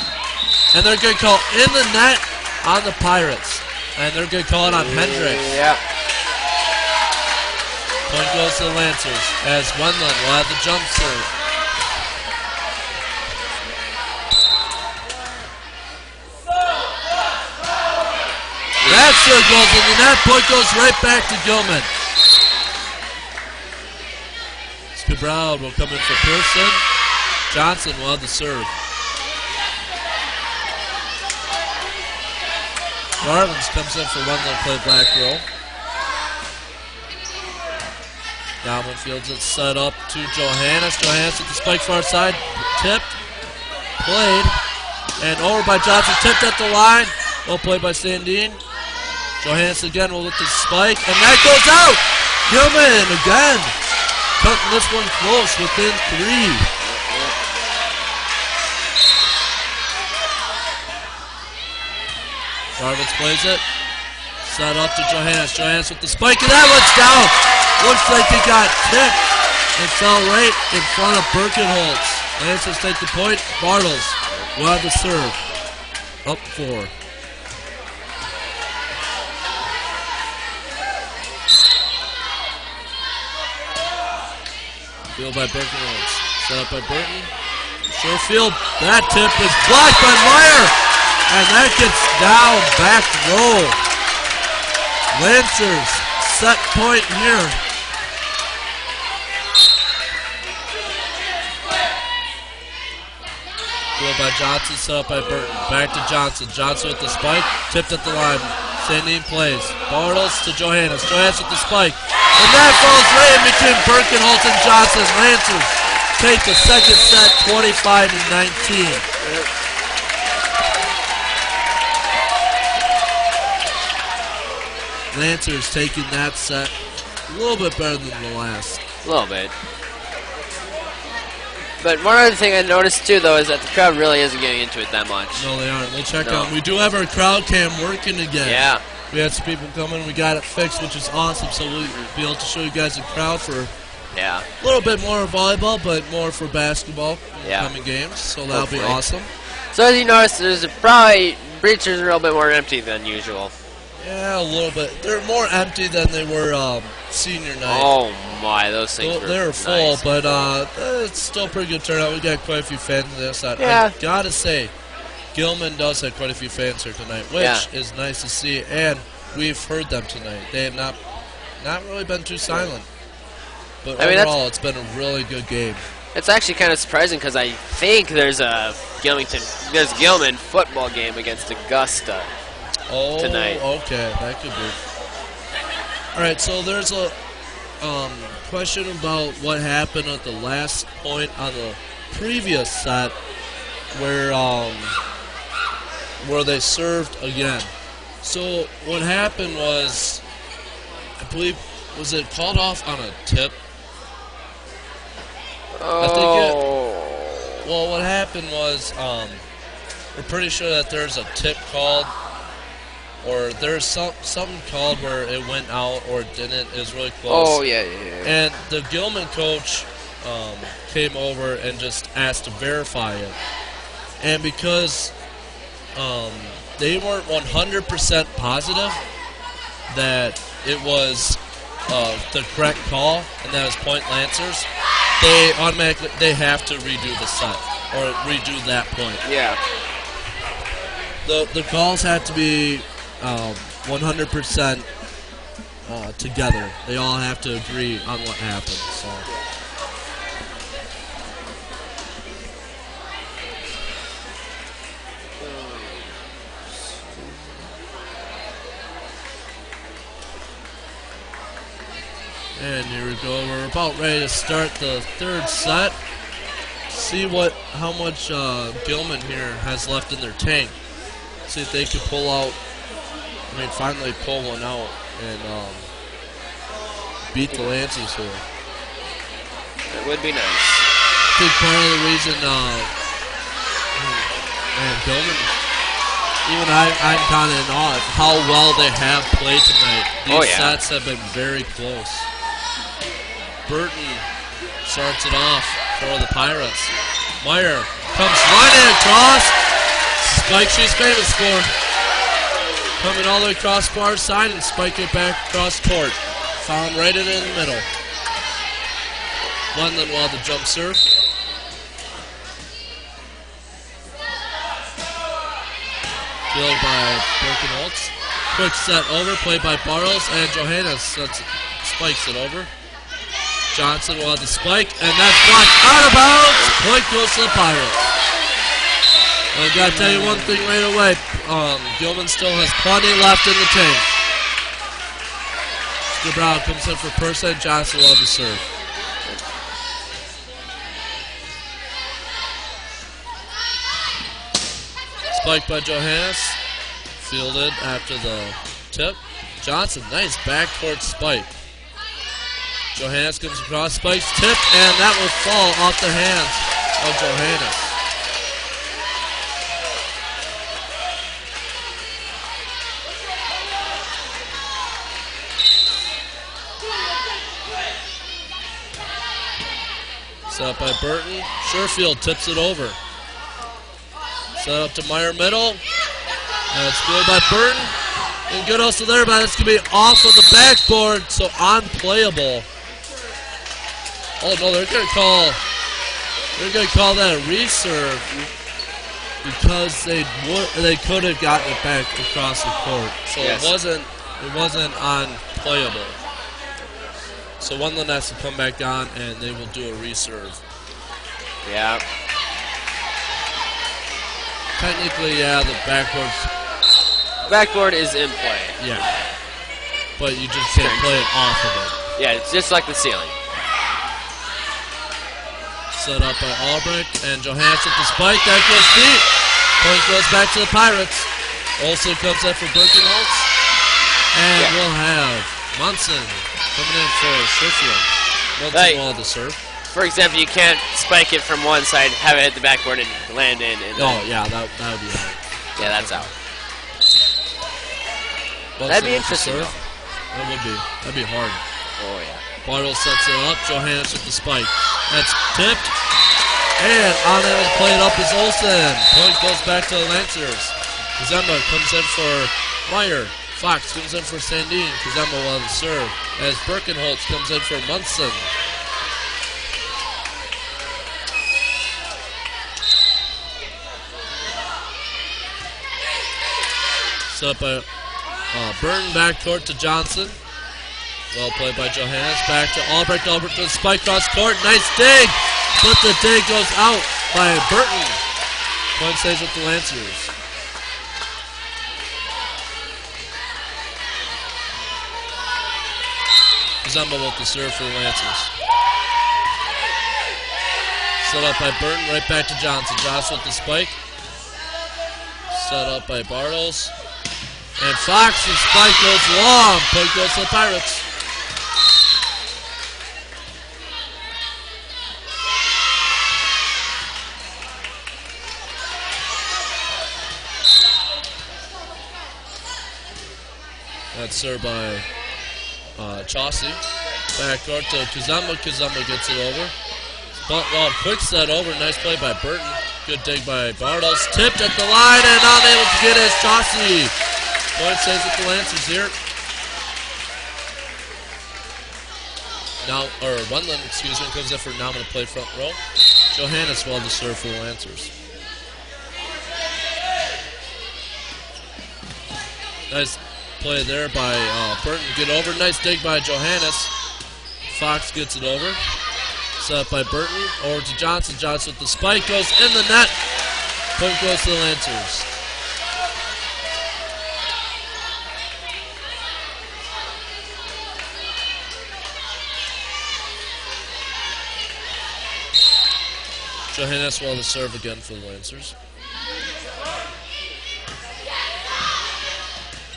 And they're going to call in the net on the Pirates. And they're going to call it on Hendricks. Yep. Point goes to the Lancers as Wendland will have the jump serve. That serve goes in the net. Point goes right back to Gilman. Cabral will come in for Pearson. Johnson will have the serve. Garlands comes in for one to play back row. Gilman fields it, set up to Johannes. Johannes with the spike far side. Tipped. Played. And over by Johnson. Tipped at the line. Well played by Sandine. Johannes again will with the spike. And that goes out. Gilman again. Cutting this one close within 3. Garvitz plays it. Set up to Johannes. Johannes with the spike, and that one's down. Looks like he got tipped and fell right in front of Birkenholtz. Lancers take the point. Bartles will have the serve. Up 4. Field by Birkenholtz. Set up by Burton. Sherfield. That tip is blocked by Meyer. And that gets down back row. Lancers set point here. Field by Johnson, set up by Burton. Back to Johnson. Johnson with the spike. Tipped at the line. Sandine plays. Bartles to Johannes. Johannes with the spike. And that falls right in between Birkenholtz and Johnson. Lancers take the second set 25-19. Lancers taking that set a little bit better than the last. A little bit. But one other thing I noticed too, though, is that the crowd really isn't getting into it that much. No, they aren't. We'll check on. We do have our crowd cam working again. Yeah. We had some people come in. We got it fixed, which is awesome. So we'll be able to show you guys the crowd for a little bit more volleyball, but more for basketball in the coming games. So that'll be awesome. So as you notice, there's probably bleachers are a little bit more empty than usual. Yeah, a little bit. They're more empty than they were senior night. Oh my, those things were they were full, nice. but it's still a pretty good turnout. We got quite a few fans on the side. Yeah. I gotta say, Gilman does have quite a few fans here tonight, which is nice to see, and we've heard them tonight. They have not really been too silent. But overall, it's been a really good game. It's actually kind of surprising because I think there's a Gilman football game against Augusta. Tonight. Okay, that could be. All right, so there's a question about what happened at the last point on the previous set, where where they served again. So what happened was, I believe, was it called off on a tip? Oh. Well, what happened was, we're pretty sure that there's a tip called, or there's something called where it went out or it didn't. It was really close. Oh, yeah. And the Gilman coach came over and just asked to verify it. And because they weren't 100% positive that it was the correct call and that was point Lancers, they have to redo the set or redo that point. Yeah. The calls have to be 100% together. They all have to agree on what happened. So. And here we go. We're about ready to start the third set. See how much Gilman here has left in their tank. See if they can pull out. Finally pull one out and beat the Lancers here. That would be nice. I think part of the reason, Gilman, even I'm kind of in awe of how well they have played tonight. These sets have been very close. Burton starts it off for the Pirates. Meyer comes running across. Spike, she's famous for. Coming all the way across far side and spike it back across court. Found right in the middle. Lundland will have the jump serve. Fielded by Birkenholtz. Quick set over, played by Bartles, and Johannes spikes it over. Johnson will have the spike, and that's blocked out of bounds. Point goes to the Pirates. I've got to tell you one thing right away. Gilman still has plenty left in the tank. Brown comes in for Persa, and Johnson will have the serve. Spike by Johannes. Fielded after the tip. Johnson, nice backcourt spike. Johannes comes across, spikes, tip, and that will fall off the hands of Johannes. Set up by Burton. Sherfield tips it over. Set up to Meyer middle. And it's good by Burton. And good also there, but it's going to be off of the backboard, so unplayable. Oh no, they're going to call that a reserve because they could have gotten it back across the court. So it wasn't unplayable. So one of them has to come back on, and they will do a reserve. Yeah. Technically, yeah, the backboard is in play. Yeah. But you just can't play it off of it. Yeah, it's just like the ceiling. Set up by Albrecht, and Johannes with the spike. That goes deep. Point goes back to the Pirates. Olsen comes in for Birkenholtz. And we'll have Munson coming in for Sherfield. Munson will have the serve. For example, you can't spike it from one side, have it hit the backboard, and land in. And yeah, that would be out. Yeah, that's out. Munson that'd be interesting. That would be. That'd be hard. Oh, yeah. Bartles sets it up. Johannes with the spike. That's tipped. And on it and played up is Olsen. Point goes back to the Lancers. Kazemba comes in for Meyer. Fox comes in for Sandine. Kazemba will have the serve. As Birkenholtz comes in for Munson. Set up by Burton backcourt to Johnson. Well played by Johannes. Back to Albrecht. Albrecht with a spike cross court. Nice dig. But the dig goes out by Burton. Point stays with the Lancers. Zumba with the serve for the Lancers. Set up by Burton. Right back to Johnson. Johnson with the spike. Set up by Bartles. And Fox's spike goes long. Point goes to the Pirates. That's served by Chauncey. Backcourt to Kazumba. Kazumba gets it over. Quick set over. Nice play by Burton. Good dig by Bartles. Tipped at the line and unable to get it. Chauncey. Point stays with the Lancers here. Now, or Wendland, excuse me, comes in for now. I'm going to play front row. Johannes well to serve for the Lancers. Nice play there by Burton. Get over. Nice dig by Johannes. Fox gets it over. Set up by Burton. Over to Johnson. Johnson with the spike. Goes in the net. Point goes to the Lancers. Johannes well to serve again for the Lancers.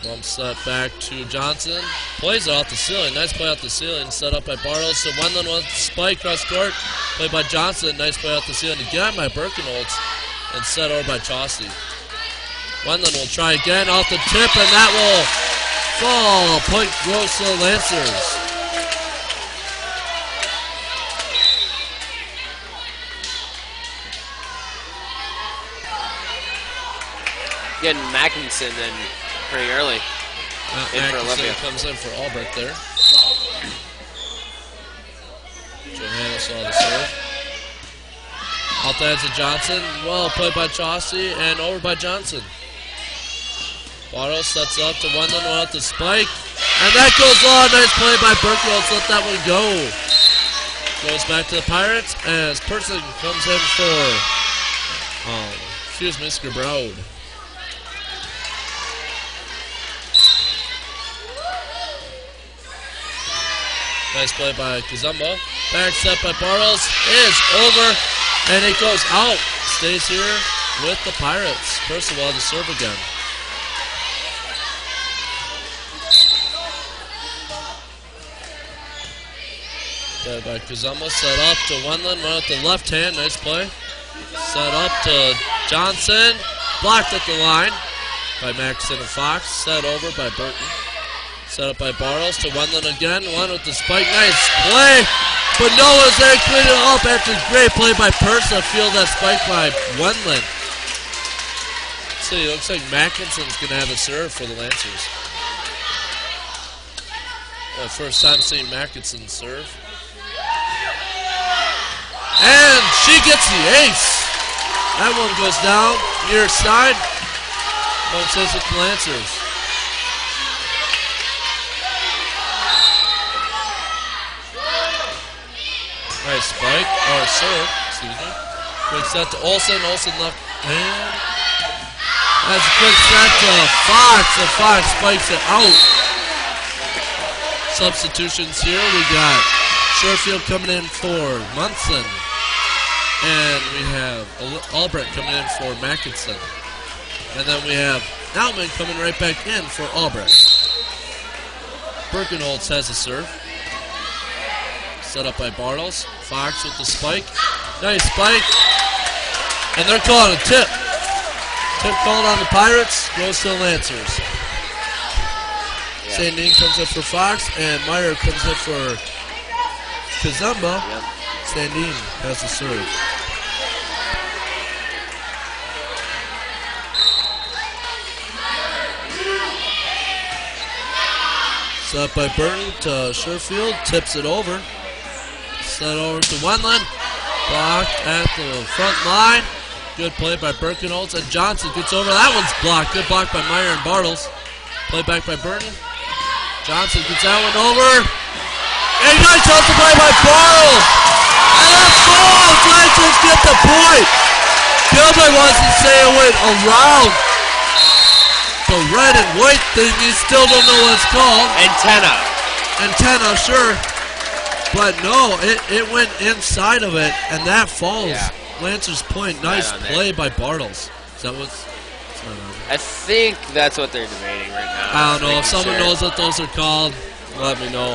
Bump set back to Johnson. Plays it off the ceiling. Nice play off the ceiling. Set up by Bartles. So Wendland wants the spike cross court. Played by Johnson. Nice play off the ceiling again by Birkenholtz. And set over by Chauncey. Wendland will try again off the tip, and that will fall. Point goes to the Lancers. Getting Mackinson in pretty early. In for Olympia. Comes in for Albrecht there. Johannes saw the serve. Out there to Johnson. Well played by Chauncey and over by Johnson. Bartles sets up to Wendland without the spike. And that goes on. Nice play by Birkenholtz. Let that one go. Goes back to the Pirates as Person comes in for Skrbrod. Nice play by Kazumba. Back set by Bartles is over, and it goes out. Stays here with the Pirates. Percival to serve again. Play by Kazumba. Set up to Wendland. Run with the left hand. Nice play. Set up to Johnson. Blocked at the line by Maxson and Fox. Set over by Burton. Set up by Bartles to Wendland again. One with the spike. Nice play. But Noah's there. Cleaned it up after great play by Persa. Field that spike by Wendland. See, it looks like Mackinson's going to have a serve for the Lancers. First time seeing Mackinson serve. And she gets the ace. That one goes down near side. One says with the Lancers. Nice spike, or serve, excuse me. Quick set to Olsen. Olsen left hand. That's a quick set to Fox, and Fox spikes it out. Substitutions here. We got Sherfield coming in for Munson. And we have Albrecht coming in for Mackinson. And then we have Outman coming right back in for Albrecht. Birkenholtz has a serve. Set up by Bartles. Fox with the spike. Nice spike. And they're calling a tip. Tip called on the Pirates. Goes to the Lancers. Yeah. Sandine comes in for Fox. And Meyer comes in for Kazumba. Yep. Sandine has the serve. Set up by Burton to Sherfield. Tips it over. Set over to Wendland. Blocked at the front line. Good play by Birkenholtz. And Johnson gets over. That one's blocked. Good block by Meyer and Bartles. Play back by Burton. Johnson gets that one over. And nice hustle play by Bartles. And that's goal. Lancers get the point. Gilman wants to say it went around the red and white thing. You still don't know what it's called. Antenna, sure. But no, it went inside of it, and that falls. Yeah. Lancers point. Nice play by Bartles. Is that what's... I think that's what they're debating right now. I don't know. If Making someone sure. knows what those are called, let me know.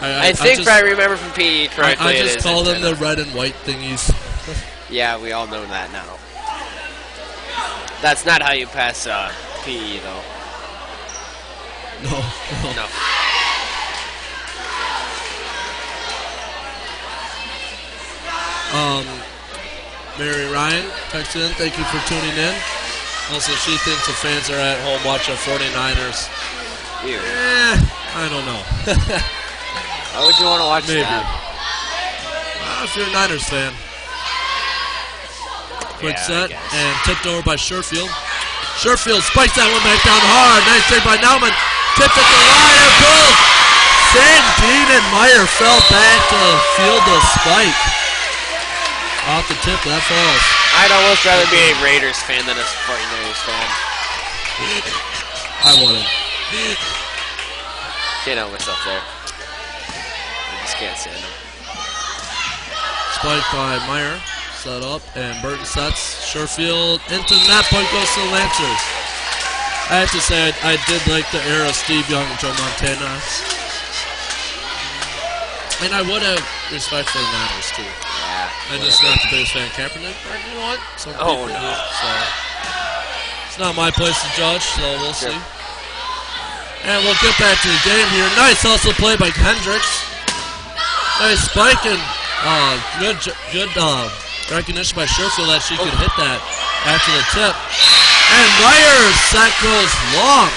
I think if I remember from PE correctly, I it just is call them the antenna. red and white thingies. Yeah, we all know that now. That's not how you pass PE, though. No. No. Mary Ryan texted in. Thank you for tuning in. Also, she thinks the fans are at home watching 49ers. Ew. I don't know. Why would you want to watch Maybe. that? If you're a Niners fan. Quick Yeah, I set guess. and tipped over by Sherfield. Sherfield spikes that one back down hard. Nice take by Nauman. Tipped at the line and pulled. Dean and Meyer fell back to field the spike. Off the tip, that falls. I'd almost rather be a Raiders fan than a 49ers fan. I wouldn't. Can't help myself there. I just can't stand them. Spike by Meyer. Set up, and Burton sets. Sherfield into the net. Point goes to the Lancers. I have to say, I did like the era of Steve Young and Joe Montana. And I would have respect for the Niners, too. Yeah. I'm just not the biggest fan of Kaepernick, but you know what? Some people no. do, so it's not my place to judge, so we'll Sure. see. And we'll get back to the game here. Nice hustle play by Hendricks. Nice spike and good recognition by Sherfield that she could hit that after the tip. And Meyer's set goes long.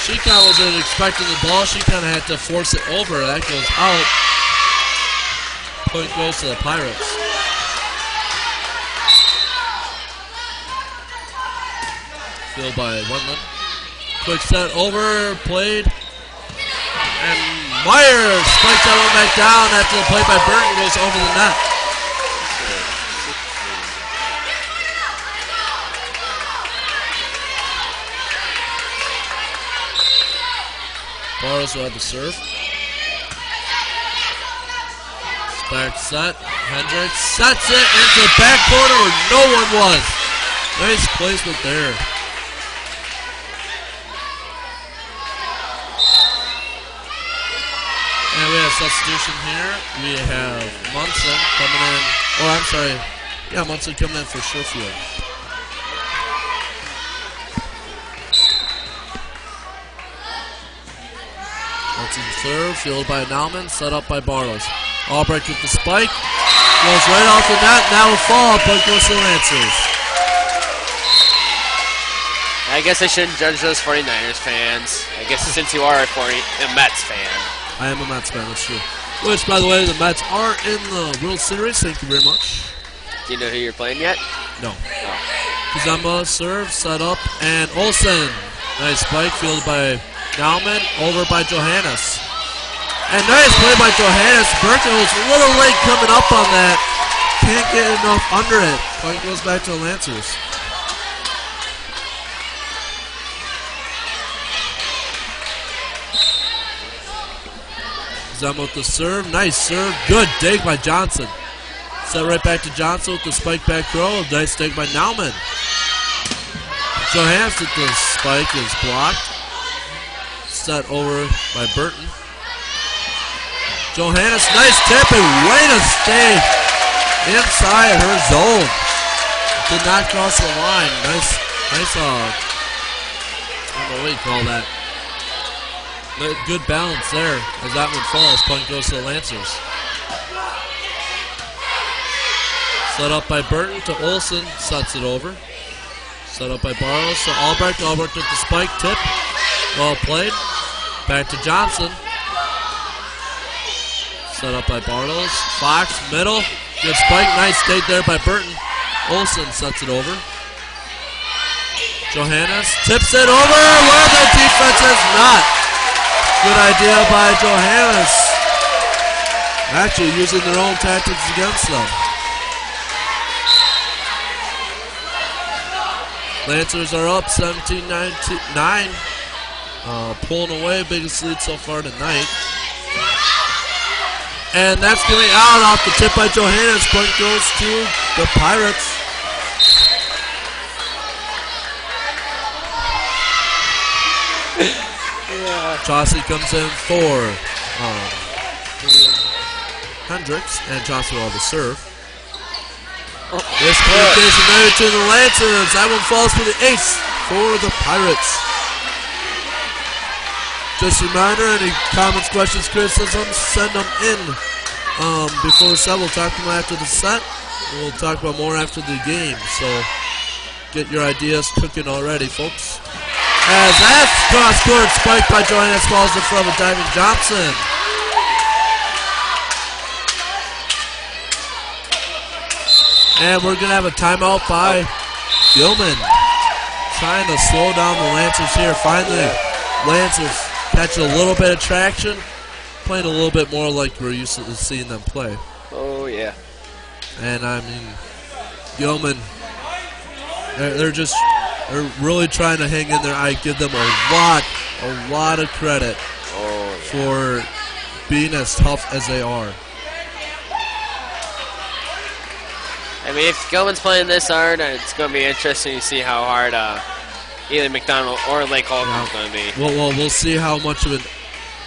She kind of wasn't expecting the ball. She kind of had to force it over. That goes out. Point goes to the Pirates. Filled by Wendland. Quick set over, played. And Meyer spikes that one back down after the play by Burton goes over the net. Barros will have the serve. Back set. Hendricks sets it into the back corner where no one was. Nice placement there. And we have substitution here. We have Munson coming in. Oh, I'm sorry. Yeah, Munson coming in for Sherfield. Munson serve, fielded by Nauman, set up by Bartles. Albrecht with the spike. Goes right off the net. Now will fall. Point goes to the Lancers. I guess I shouldn't judge those 49ers fans. I guess since you are a Mets fan. I am a Mets fan, that's true. Which, by the way, the Mets are in the World Series. Thank you very much. Do you know who you're playing yet? No. Oh. Kazemba serve, set up, and Olsen. Nice spike, fielded by Nauman, over by Johannes. And nice play by Johannes. Berkeley was a little late coming up on that. Can't get enough under it. Point goes back to the Lancers. Kazemba with the serve. Nice serve. Good dig by Johnson. Set right back to Johnson with the spike back throw. Nice dig by Nauman. Johannes with the spike is blocked. Set over by Burton. Johannes, nice tip and way to stay inside her zone. Did not cross the line. Nice, I don't know what you call that. Good balance there as that one falls. Punt goes to the Lancers. Set up by Burton to Olsen, sets it over. Set up by Barrows to Albrecht. Albrecht with the spike tip. Well played. Back to Johnson. Set up by Bartles. Fox, middle. Good spike. Nice take there by Burton. Olsen sets it over. Johannes tips it over where the defense is not. Good idea by Johannes. Actually using their own tactics against them. Lancers are up 17-9. Pulling away, biggest lead so far tonight. And that's going to be out off the tip by Johannes. Point goes to the Pirates. Chauncey comes in for Hendricks, and Chauncey will have the serve. Miscommunication there to the Lancers. That one falls for the ace for the Pirates. Just a reminder, any comments, questions, criticisms, send them in before the set. We'll talk to them after the set. We'll talk about more after the game. So get your ideas cooking already, folks. As that's cross-court spiked by Johannes, falls in front of diving Johnson. And we're going to have a timeout by Gilman. Trying to slow down the Lancers here. Finally, Lancers catch a little bit of traction. Playing a little bit more like we're used to seeing them play. Oh, yeah. And, I mean, Gilman, they're really trying to hang in there. I give them a lot of credit for being as tough as they are. I mean, if Gilman's playing this hard, it's going to be interesting to see how hard either McDonald or Lake Holcomb is going to be. Well, we'll see how much of an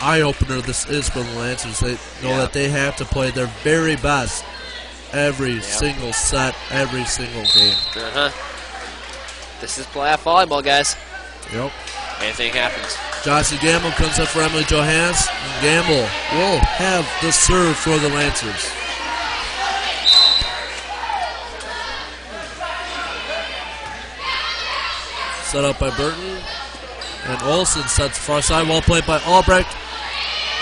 eye-opener this is for the Lancers. They know that they have to play their very best every single set, every single game. This is playoff volleyball, guys. Yep. Anything happens. Jossie Gamble comes up for Emily Johannes. And Gamble will have the serve for the Lancers. Set up by Burton. And Olsen sets far side. Well played by Albrecht.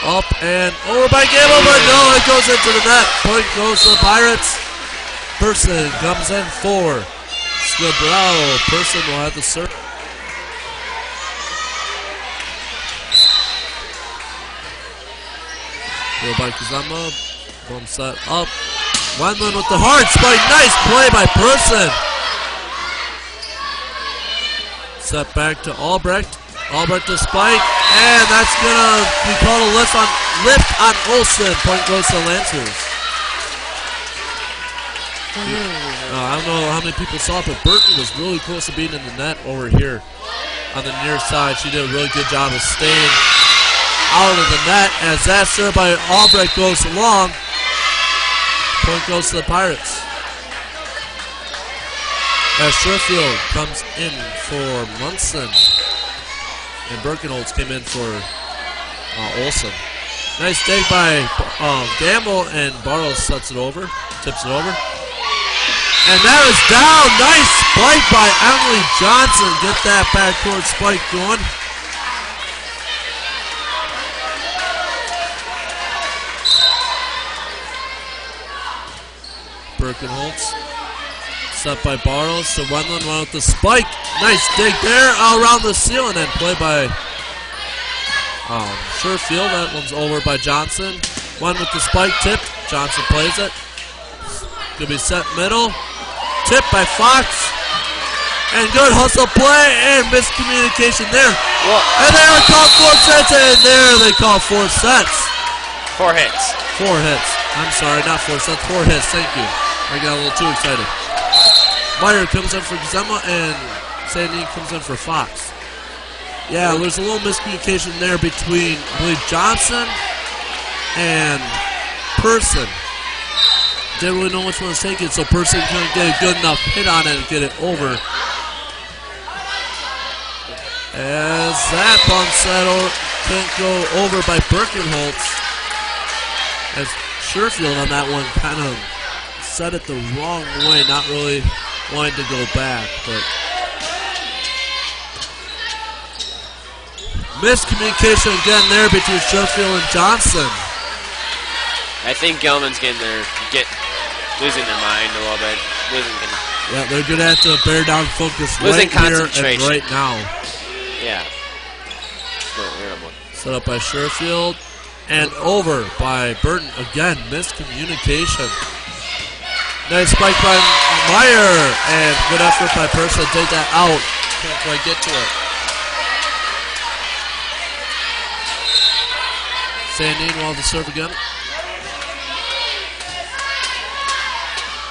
Up and over by Gamble, but no, it goes into the net. Point goes to the Pirates. Person comes in for Scabrow. Person will have the serve. Go by Kazama. Boom set up. Wendland with the hard spike. Nice play by Person. Set back to Albrecht. Albrecht to spike, and that's gonna be called a lift on Olsen. Point goes to Lancers. I don't know how many people saw it, but Burton was really close to being in the net over here on the near side. She did a really good job of staying out of the net as that serve by Albrecht goes long. Point goes to the Pirates. As Sherfield comes in for Munson. And Birkenholtz came in for Olsen. Nice take by Gamble, and Barrows sets it over, tips it over. And that is down. Nice spike by Emily Johnson. Get that backcourt spike going. Birkenholtz. Set by Barrows to Wendland, one with the spike. Nice dig there around the ceiling, and play by Sherfield. That one's over by Johnson. One with the spike tip. Johnson plays it. Gonna be set middle. Tip by Fox. And good hustle play and miscommunication there. Well, and there they call 4 sets, and there they call 4 sets. 4 hits. 4 hits. I'm sorry, not 4 sets. 4 hits. Thank you. I got a little too excited. Meyer comes in for Gazema, and Sandy comes in for Fox. Yeah, there's a little miscommunication there between, I believe, Johnson and Person. Didn't really know which one was taking, so Person couldn't get a good enough hit on it and get it over. As that bump settle can't go over by Birkenholtz. As Sherfield on that one kind of set it the wrong way, not really wanting to go back, but miscommunication again there between Sherfield and Johnson. I think Gilman's losing their mind a little bit. Yeah, they're gonna have to bear down focus losing right here and concentration. right now. Yeah. Set up by Sherfield and over by Burton again. Miscommunication. Nice spike by Meyer, and good effort by Person to take that out. Can't quite get to it. Sandine will have the serve again.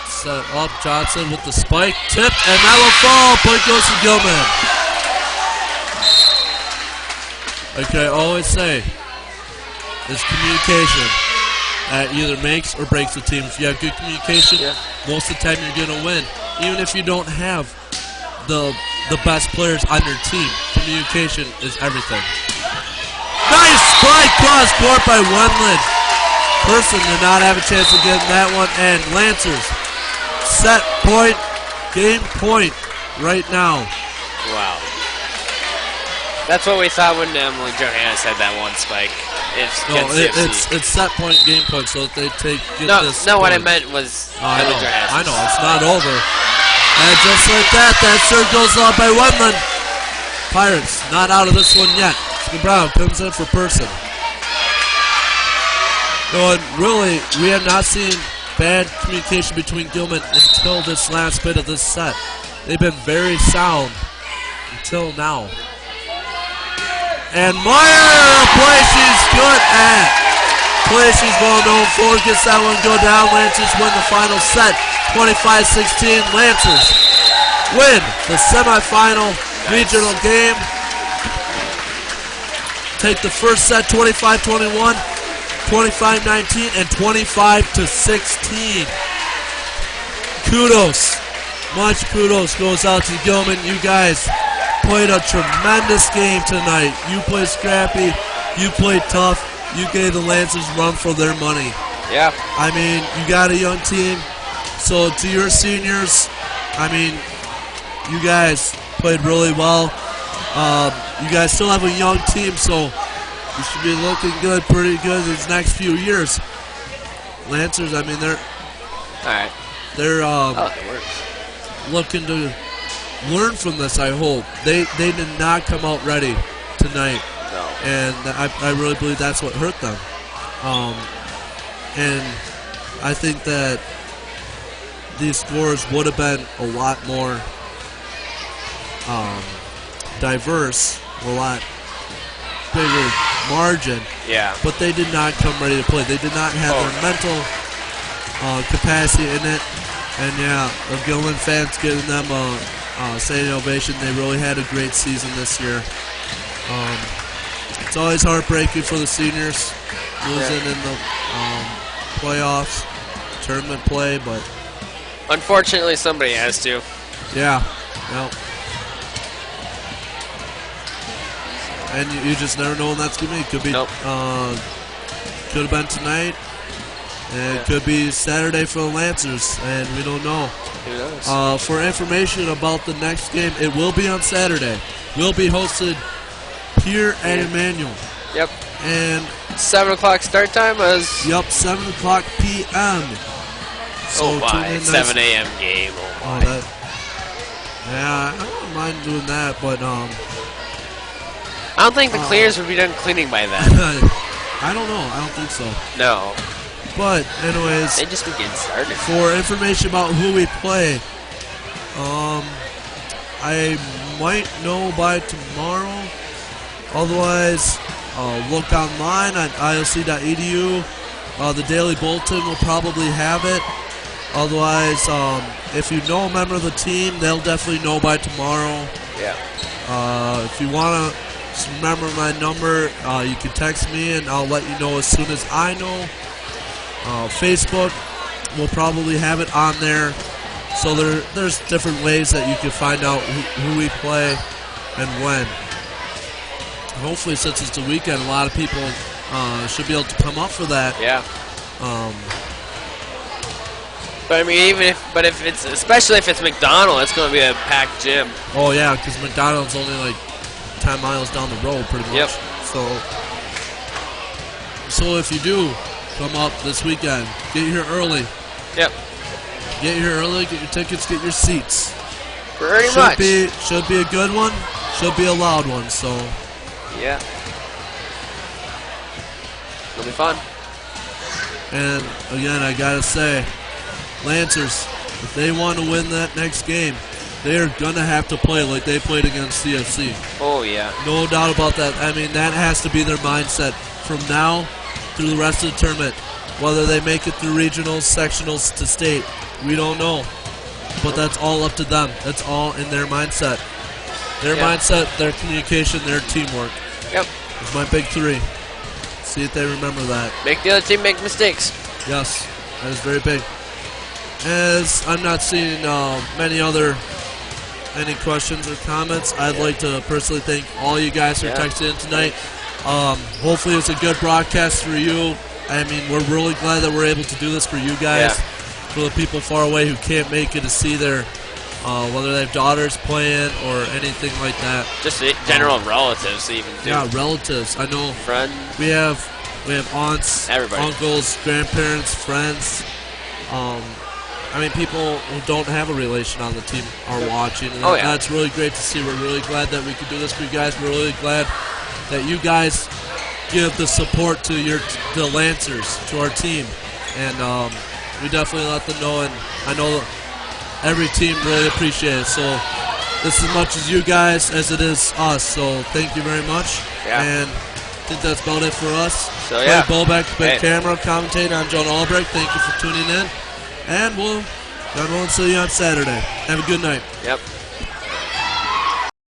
Set up Johnson with the spike, tipped, and that will fall. Point goes to Gilman. like I always say, is communication. That either makes or breaks the team. If you have good communication, most of the time you're going to win. Even if you don't have the best players on your team, communication is everything. Nice strike cross court by Wendland. Person did not have a chance of getting that one. And Lancers, set point, game point right now. Wow. That's what we thought when Emily Johannes had that one spike. It's set point, game point, so if they get this. No, what I point. meant was I Emily know, Johannes. I know, it's not over. And just like that serve goes off by Wendland. Pirates not out of this one yet. Brown comes in for Person. No, and really, we have not seen bad communication between Gilman until this last bit of this set. They've been very sound until now. And Meyer, a play she's good at. Play she's well known for. Gets that one go down. Lancers win the final set. 25-16. Lancers win the semifinal regional game. Take the first set 25-21, 25-19, and 25-16. Kudos. Much kudos goes out to Gilman. You guys played a tremendous game tonight. You played scrappy. You played tough. You gave the Lancers run for their money. Yeah. I mean, you got a young team. So to your seniors, I mean, you guys played really well. You guys still have a young team, so you should be looking good, pretty good these next few years. Lancers, I mean, they're looking to learn from this, I hope. They did not come out ready tonight. No. And I really believe that's what hurt them. And I think that these scores would have been a lot more diverse, a lot bigger margin. Yeah. But they did not come ready to play. They did not have their mental capacity in it. And yeah, the Gilman fans giving them a standing ovation. They really had a great season this year. It's always heartbreaking for the seniors losing in the playoffs, tournament play, but unfortunately somebody has to. Yeah. Well, and you just never know when that's gonna be. Could be could have been tonight. And it could be Saturday for the Lancers, and we don't know. Who knows? For information about the next game, it will be on Saturday. Will be hosted here at Emmanuel. Yep. And 7 o'clock start time was. Yep, 7 o'clock p.m. So oh my, tune in 7 a.m. game. Oh my. Yeah, I don't mind doing that, but I don't think the cleaners would be done cleaning by then. I don't know. I don't think so. No. But anyways, they just be getting started. For information about who we play, I might know by tomorrow. Otherwise, look online at ilc.edu. The Daily Bulletin will probably have it. Otherwise, if you know a member of the team, they'll definitely know by tomorrow. Yeah. If you want to remember my number, you can text me and I'll let you know as soon as I know. Facebook will probably have it on there. So there's different ways that you can find out who we play and when. Hopefully, since it's the weekend, a lot of people should be able to come up for that. Yeah. But I mean, if it's especially if it's McDonald, it's going to be a packed gym. Oh yeah, because McDonald's only like 10 miles down the road, pretty much. Yep. So if you do come up this weekend, get here early. Yep. Get here early. Get your tickets. Get your seats. Pretty much. Should be a good one. Should be a loud one. So. Yeah. It'll be fun. And again, I gotta say, Lancers, if they want to win that next game, they are gonna have to play like they played against CFC. Oh yeah. No doubt about that. I mean, that has to be their mindset from now through the rest of the tournament. Whether they make it through regionals, sectionals to state, we don't know. But that's all up to them. That's all in their mindset. Their mindset, their communication, their teamwork. Yep. It's my big 3. See if they remember that. Make the other team make mistakes. Yes, that is very big. As I'm not seeing any questions or comments, I'd like to personally thank all you guys for texting in tonight. Hopefully it's a good broadcast for you. I mean, we're really glad that we're able to do this for you guys. For the people far away who can't make it to see their, whether they have daughters playing or anything like that. Just general relatives even. Too. Yeah, relatives. I know. Friends. We have aunts, everybody. Uncles, grandparents, friends. I mean, people who don't have a relation on the team are watching. And that's really great to see. We're really glad that we could do this for you guys. We're really glad that you guys give the support to the Lancers, to our team. And we definitely let them know. And I know every team really appreciates it. So it's as much as you guys as it is us. So thank you very much. Yeah. And I think that's about it for us. So yeah. Clay Bobeck, big camera, commentator. I'm John Albrecht. Thank you for tuning in. And we'll see you on Saturday. Have a good night. Yep.